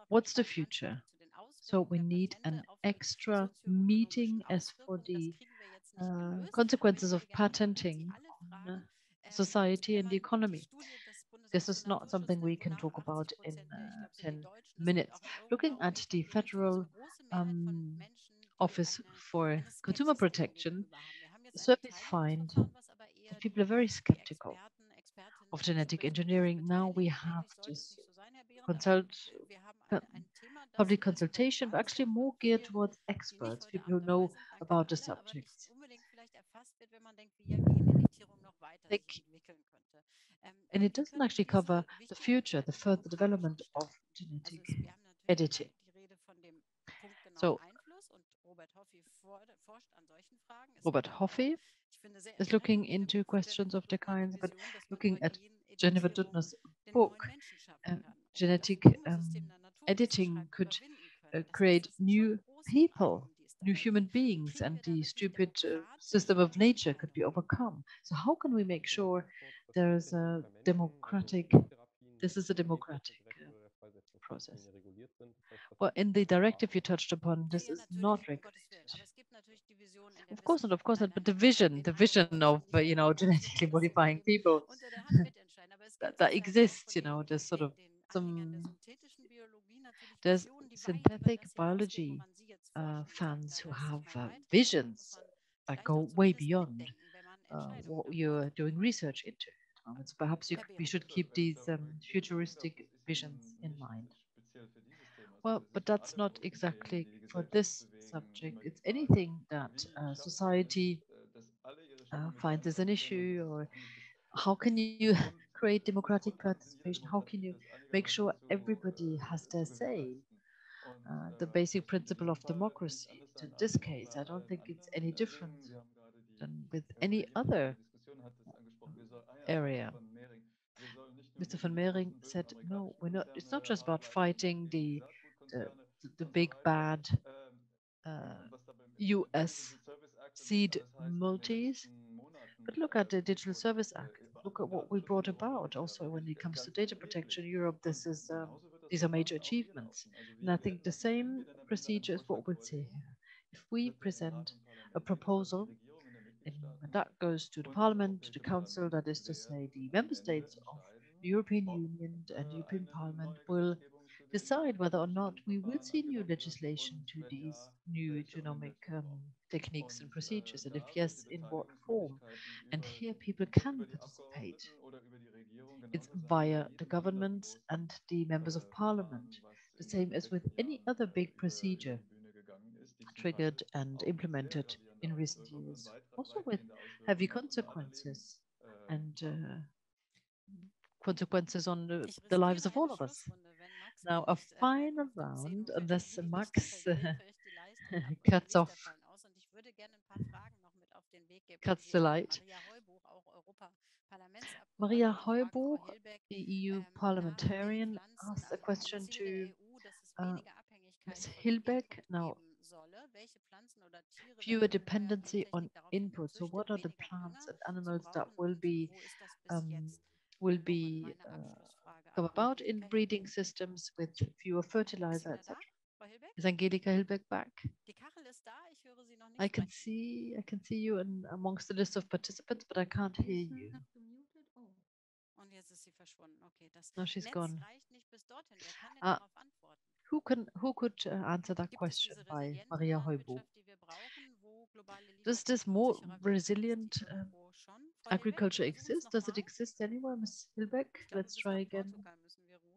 What's the future? So we need an extra meeting as for the consequences of patenting on society and the economy. This is not something we can talk about in 10 minutes. Looking at the Federal Office for Consumer Protection, surveys find that people are very skeptical of genetic engineering. Now we have this public consultation, but actually more geared towards experts, people who know about the subjects. And it doesn't actually cover the future, the further development of genetic editing. So Robert Hoffie is looking into questions of the kinds, but looking at Jennifer Doudna's book, genetic editing could create new people, new human beings, and the stupid system of nature could be overcome. So how can we make sure there's a democratic, this is a democratic process? Well, in the directive you touched upon, this is not regulated. Of course not, but the vision of, genetically modifying people that exists, there's sort of there's synthetic biology fans who have visions that go way beyond what you're doing research into. So perhaps we should keep these futuristic visions in mind. Well, but that's not exactly for this subject. It's anything that society finds as an issue, or how can you create democratic participation? How can you make sure everybody has their say? The basic principle of democracy. In this case, I don't think it's any different than with any other area. Mr. van Meering said, no, we're not. It's not just about fighting the big bad US seed multis, but look at the Digital Service Act. Look at what we brought about. Also, when it comes to data protection in Europe, these are major achievements. And I think the same procedure is what we'll see here. If we present a proposal, and that goes to the Parliament, to the Council, that is to say, the member states of the European Union and European Parliament will decide whether or not we will see new legislation to these new genomic techniques and procedures, and if yes, in what form. And here people can participate. It's via the governments and the members of parliament, the same as with any other big procedure triggered and implemented in recent years, also with heavy consequences and consequences on the lives of all of us. Now, a final round, unless Max cuts the light. Maria Heubuch, the EU parliamentarian, asked a question to Ms. Hilbeck. Now, fewer dependency on input. So, what are the plants and animals that will come about in breeding systems with fewer fertilizer, etc.? Is Angelika Hilbeck back? I can see you amongst the list of participants, but I can't hear you. Now she's gone. Who could answer that question by Maria Heubuch? Does this more resilient agriculture exist? Does it exist anywhere, Ms. Hilbeck? Let's try again.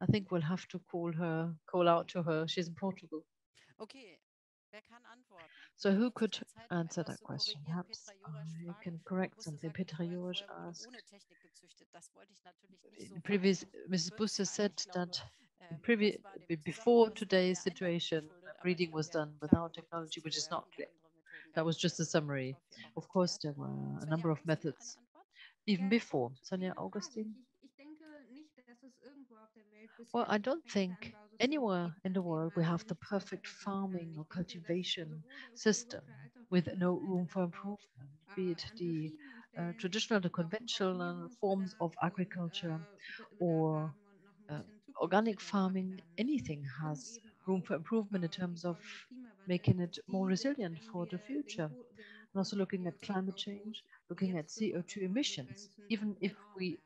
I think we'll have to call out to her. She's in Portugal. So who could answer that question? Perhaps I can correct something. Peter George asked. Previous, Mrs. Busse said that before today's situation, breeding was done without technology, which is not clear. That was just a summary. Of course, there were a number of methods even before. Svenja Augustin? Well, I don't think anywhere in the world we have the perfect farming or cultivation system with no room for improvement, be it the traditional, the conventional forms of agriculture or organic farming. Anything has room for improvement in terms of making it more resilient for the future. And also looking at climate change, looking at CO2 emissions. Even if we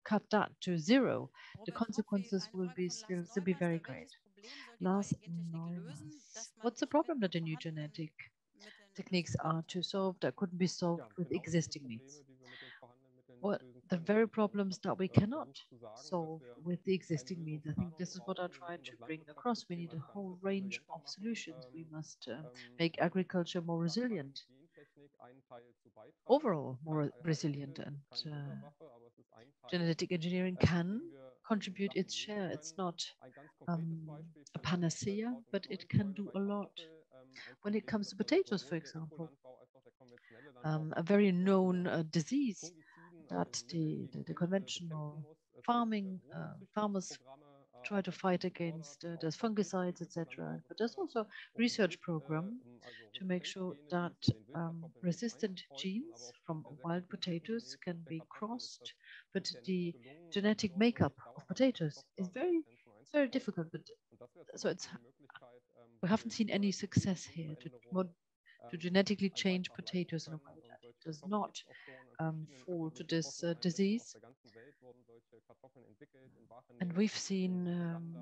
cut that to zero, the consequences will still be very great. Last Neumans, what's the problem with the new genetic techniques are to solve that couldn't be solved with existing means. Well, the very problems that we cannot solve with the existing means. I think this is what I tried to bring across. We need a whole range of solutions. We must make agriculture more resilient, overall more resilient, and genetic engineering can contribute its share. It's not a panacea, but it can do a lot. When it comes to potatoes, for example, a very known disease that the conventional farmers try to fight against. There's fungicides, etc. But there's also research program to make sure that resistant genes from wild potatoes can be crossed. But the genetic makeup of potatoes is very difficult. But so we haven't seen any success here to genetically change potatoes in a way that it does not fall to this disease. And we've seen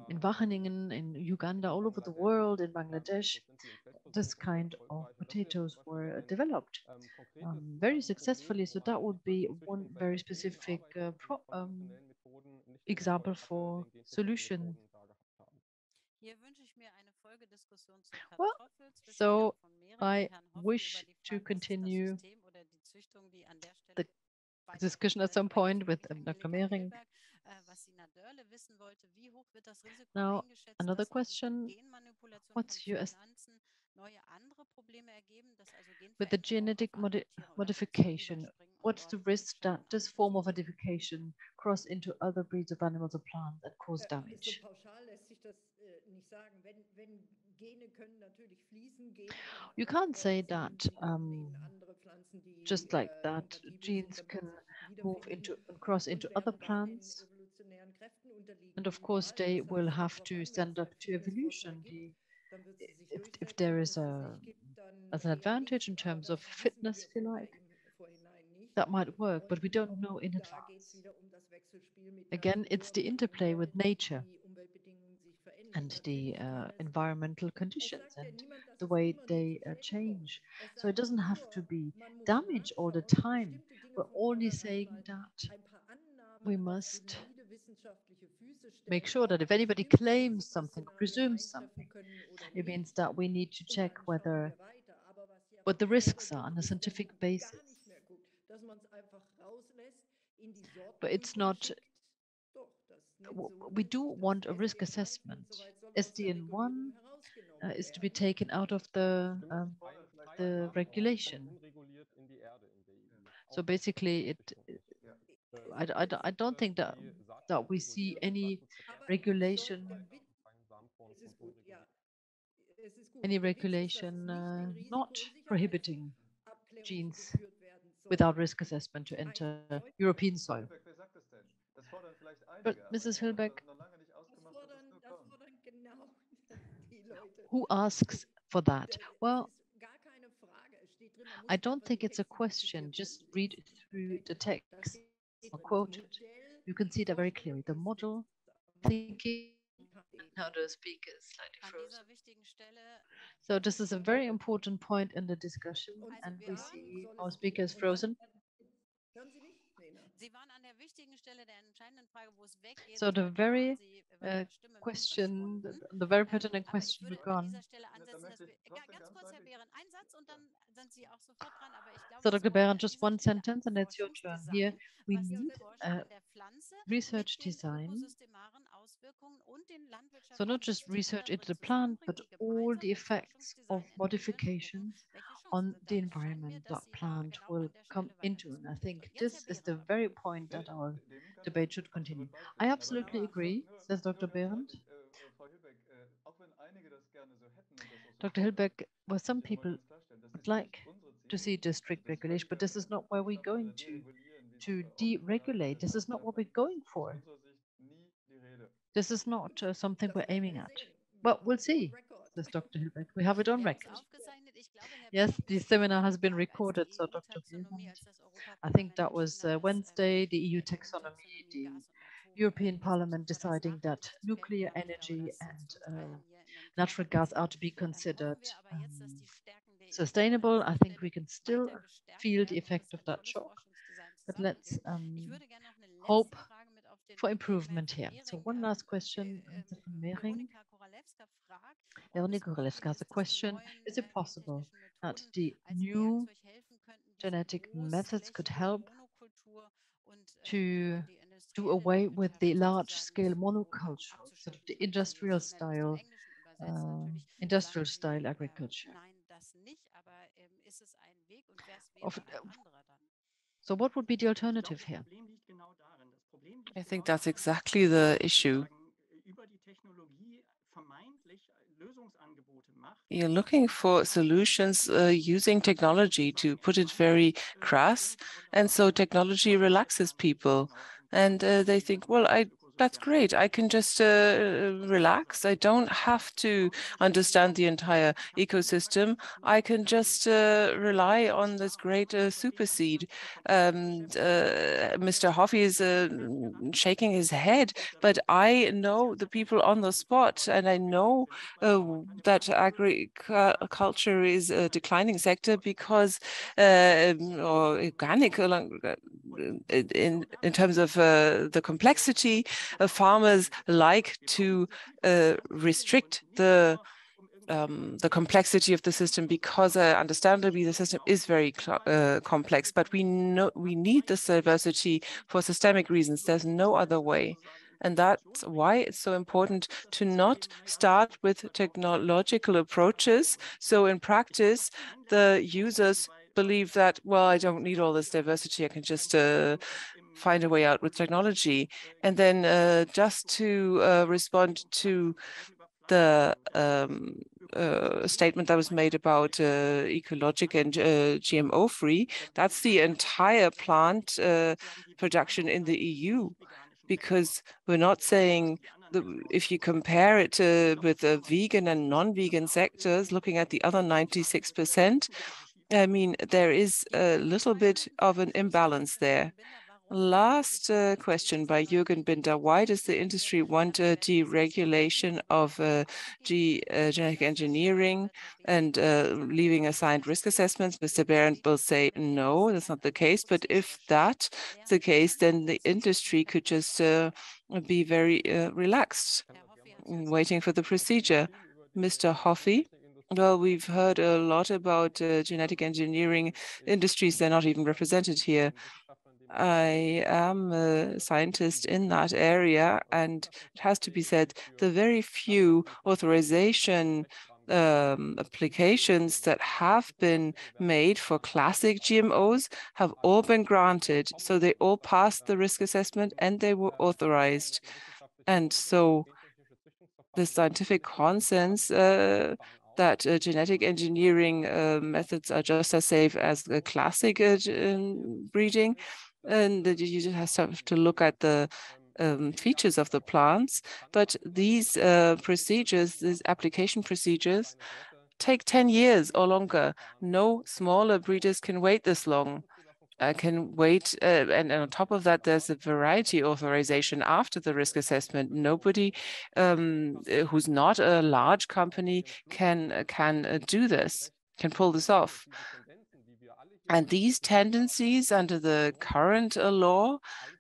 in Wageningen, in Uganda, all over the world, in Bangladesh, this kind of potatoes were developed very successfully. So that would be one very specific example for solution. Well, so I wish to continue the discussion at some point with Dr. Mehring. Now, another question, what's your with the genetic modification, what's the risk that this form of modification cross into other breeds of animals or plants that cause damage? You can't say that just like that genes can move into and cross into other plants. And of course, they will have to stand up to evolution. If there is as an advantage in terms of fitness, if you like, that might work, but we don't know in advance. Again, it's the interplay with nature and the environmental conditions and the way they change. So it doesn't have to be damage all the time. We're only saying that we must make sure that if anybody claims something, presumes something, it means that we need to check what the risks are on a scientific basis. But it's not, we do want a risk assessment. SDN1 is to be taken out of the regulation. So basically, I don't think that we see any regulation not prohibiting genes without risk assessment to enter European soil. But Mrs. Hilbeck, who asks for that? Well, I don't think it's a question. Just read through the text or quote it. You can see that very clearly. The model thinking, and now the speaker is slightly frozen. So this is a very important point in the discussion, and we see our speaker is frozen. So the very question, the very pertinent question we've gone. So Dr. Berend, just one sentence and it's your turn. Here we need research design. So not just research into the plant, but all the effects of modifications on the environment that plant will come into. And I think this is the very point that our debate should continue. I absolutely agree, says Dr. Berend. Dr. Hilbeck, well, some people would like to see district regulation, but this is not where we're going to deregulate. This is not what we're going for. This is not something we're aiming at. Well, we'll see, says Dr. Hilbeck. We have it on record. Yes, the seminar has been recorded, so Dr. Hilbeck, I think that was Wednesday, the EU taxonomy, the European Parliament deciding that nuclear energy and natural gas are to be considered sustainable, I think we can still feel the effect of that shock. But let's hope for improvement here. So one last question from Mehring. Veronika Koralewska has a question. Is it possible that the new genetic methods could help to do away with the large-scale monoculture, sort of the industrial style agriculture? So what would be the alternative here? I think that's exactly the issue. You're looking for solutions using technology, to put it very crass. And so technology relaxes people. And they think, well, that's great. I can just relax. I don't have to understand the entire ecosystem. I can just rely on this great superseed. Mr. Hoffie is shaking his head, but I know the people on the spot, and I know that agriculture is a declining sector because, or organic, in terms of the complexity, farmers like to restrict the complexity of the system because understandably the system is very complex, but we need this diversity for systemic reasons. There's no other way. And that's why it's so important to not start with technological approaches. So in practice, the users believe that, well, I don't need all this diversity. I can just find a way out with technology. And then just to respond to the statement that was made about ecologic and GMO-free, that's the entire plant production in the EU, because we're not saying if you compare it with vegan and non-vegan sectors, looking at the other 96%, I mean, there is a little bit of an imbalance there. Last question by Jürgen Binder. Why does the industry want a deregulation of genetic engineering and leaving aside risk assessments? Mr. Berend will say, no, that's not the case. But if that's the case, then the industry could just be very relaxed, waiting for the procedure. Mr. Hoffie? Well, we've heard a lot about genetic engineering industries. They're not even represented here. I am a scientist in that area, and it has to be said, the very few authorization applications that have been made for classic GMOs have all been granted. So they all passed the risk assessment and they were authorized. And so the scientific consensus that genetic engineering methods are just as safe as classic breeding, and that you just have to look at the features of the plants. But these procedures, these application procedures, take 10 years or longer. No smaller breeders can wait this long. Can wait, and on top of that, there's a variety authorization after the risk assessment. Nobody who's not a large company can do this, can pull this off. And these tendencies under the current law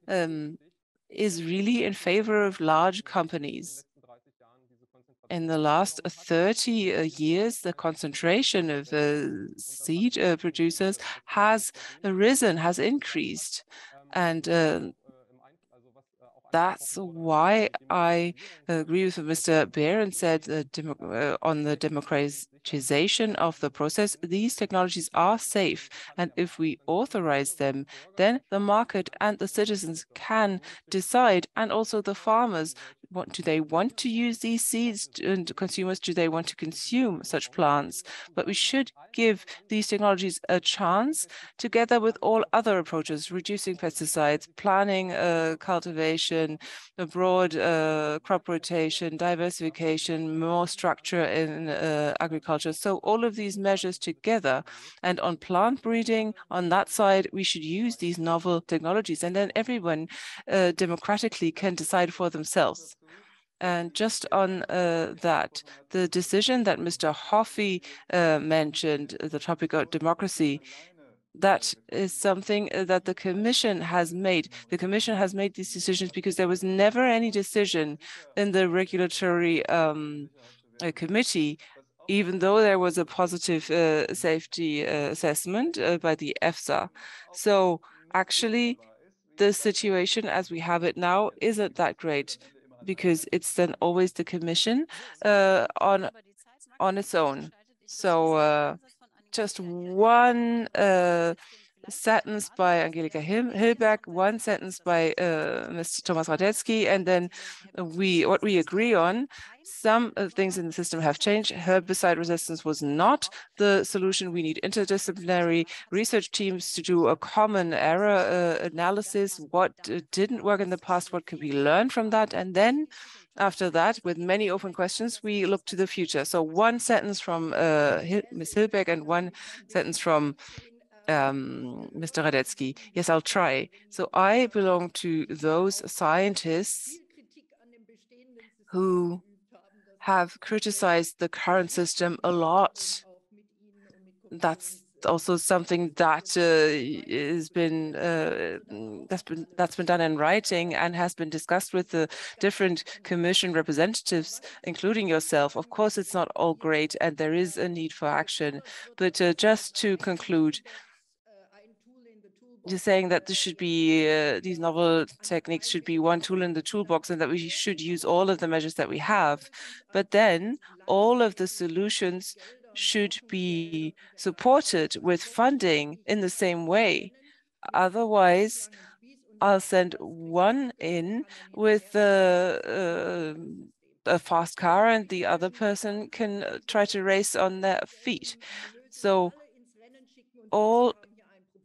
is really in favor of large companies. In the last 30 years, the concentration of seed producers has risen, has increased. And that's why I agree with what Mr. Berend said on the democratization of the process. These technologies are safe, and if we authorize them, then the market and the citizens can decide, and also the farmers. What do they want to use these seeds, and consumers, do they want to consume such plants? But we should give these technologies a chance together with all other approaches, reducing pesticides, planning cultivation, a broad crop rotation, diversification, more structure in agriculture. So all of these measures together, and on plant breeding, on that side, we should use these novel technologies, and then everyone democratically can decide for themselves. And just on that, the decision that Mr. Hoffie mentioned, the topic of democracy, that is something that the Commission has made. The Commission has made these decisions because there was never any decision in the regulatory committee, even though there was a positive safety assessment by the EFSA. So actually, the situation as we have it now isn't that great, because it's then always the Commission on its own. So just one sentence by Angelika Hilbeck, one sentence by Mr. Thomas Radetzki, and then what we agree on. Some things in the system have changed. Herbicide resistance was not the solution. We need interdisciplinary research teams to do a common error analysis. What didn't work in the past? What could we learn from that? And then after that, with many open questions, we look to the future. So one sentence from Ms. Hilbeck and one sentence from Mr. Radetzki. Yes, I'll try. So I belong to those scientists who have criticized the current system a lot. That's also something that has been that's been done in writing and has been discussed with the different Commission representatives, including yourself. Of course, it's not all great, and there is a need for action. But just to conclude, just saying that this should be these novel techniques should be one tool in the toolbox, and that we should use all of the measures that we have. But then all of the solutions should be supported with funding in the same way. Otherwise, I'll send one in with a fast car, and the other person can try to race on their feet. So all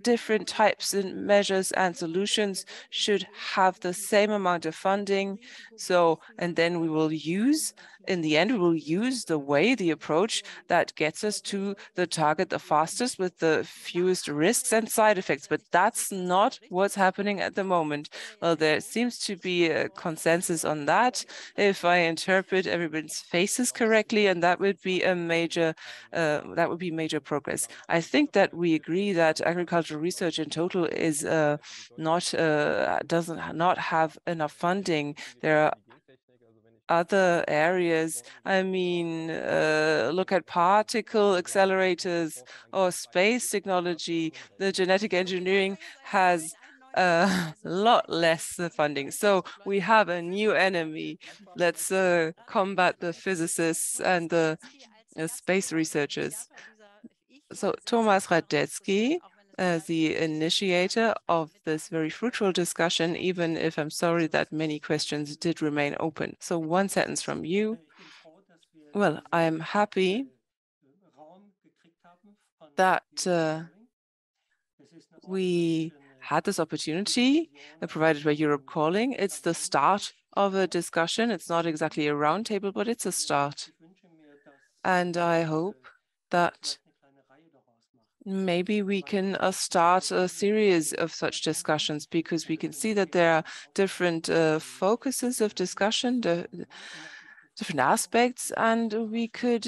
different types and measures and solutions should have the same amount of funding. So, and then we will use, in the end, we will use the approach that gets us to the target the fastest with the fewest risks and side effects. But that's not what's happening at the moment. Well, there seems to be a consensus on that, if I interpret everybody's faces correctly, and that would be a major, major progress. I think that we agree that agricultural research in total is does not have enough funding. There are other areas. I mean, look at particle accelerators or space technology. The genetic engineering has a lot less funding. So we have a new enemy. Let's combat the physicists and the space researchers. So Thomas Radetzki, the initiator of this very fruitful discussion, even if I'm sorry that many questions did remain open. So one sentence from you. Well, I am happy that we had this opportunity provided by Europe Calling. It's the start of a discussion. It's not exactly a roundtable, but it's a start. And I hope that maybe we can start a series of such discussions, because we can see that there are different focuses of discussion, different aspects, and we could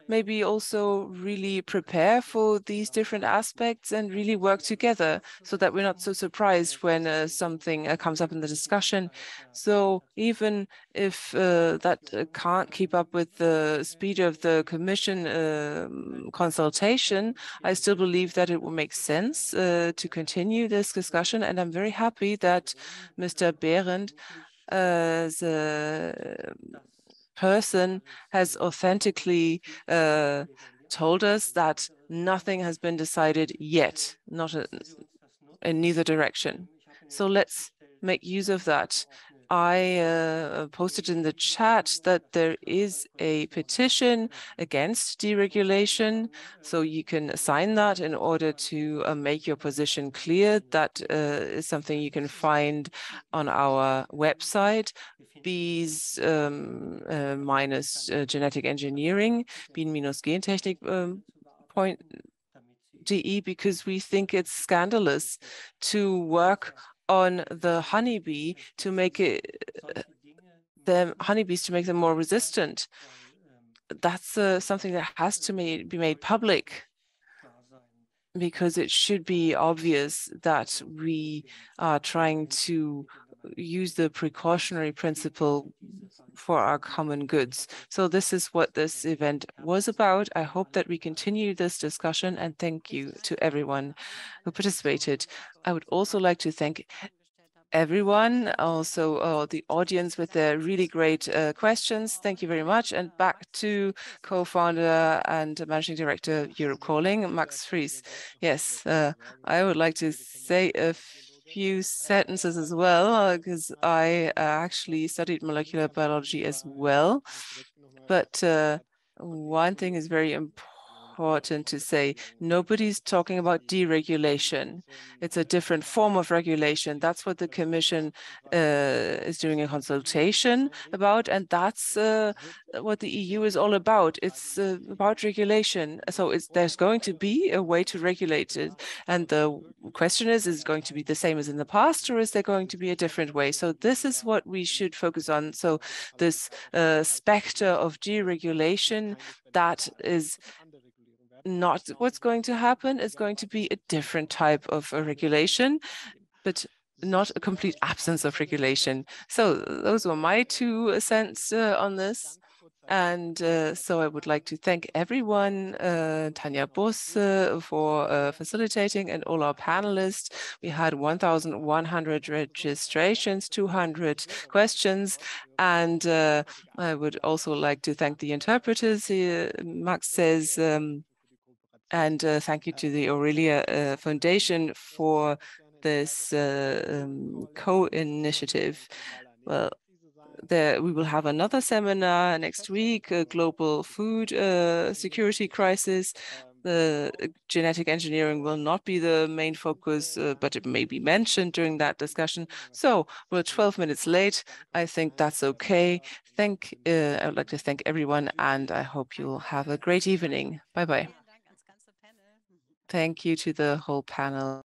maybe also really prepare for these different aspects and really work together, so that we're not so surprised when something comes up in the discussion. So even if that can't keep up with the speed of the Commission consultation, I still believe that it will make sense to continue this discussion. And I'm very happy that Mr. Berend, as a person, has authentically told us that nothing has been decided yet, not in neither direction. So let's make use of that. I posted in the chat that there is a petition against deregulation, so you can sign that in order to make your position clear. That is something you can find on our website, bees minus genetic engineering, bean-gentechnik .de, because we think it's scandalous to work on the honeybee to make it the honeybees to make them more resistant. That's something that has to be made public, because it should be obvious that we are trying to use the precautionary principle for our common goods. So this is what this event was about. I hope that we continue this discussion, and thank you to everyone who participated. I would also like to thank everyone, also the audience with their really great questions. Thank you very much. And back to co-founder and managing director Europe Calling, Max Fries. Yes, I would like to say a few sentences as well, because I actually studied molecular biology as well. But one thing is very important to say: nobody's talking about deregulation. It's a different form of regulation. That's what the Commission is doing a consultation about, and that's what the EU is all about. It's about regulation. So there's going to be a way to regulate it, and the question is it going to be the same as in the past, or is there going to be a different way? So this is what we should focus on. So this specter of deregulation, that is not what's going to happen. It's going to be a different type of regulation, but not a complete absence of regulation. So those were my 2 cents on this. And so I would like to thank everyone, Tanja Buss for facilitating, and all our panelists. We had 1,100 registrations, 200 questions, and I would also like to thank the interpreters, Max says, and thank you to the Aurelia Foundation for this co-initiative. Well, we will have another seminar next week, a global food security crisis. The genetic engineering will not be the main focus, but it may be mentioned during that discussion. So we're 12 minutes late. I think that's okay. I would like to thank everyone, and I hope you'll have a great evening. Bye-bye. Thank you to the whole panel.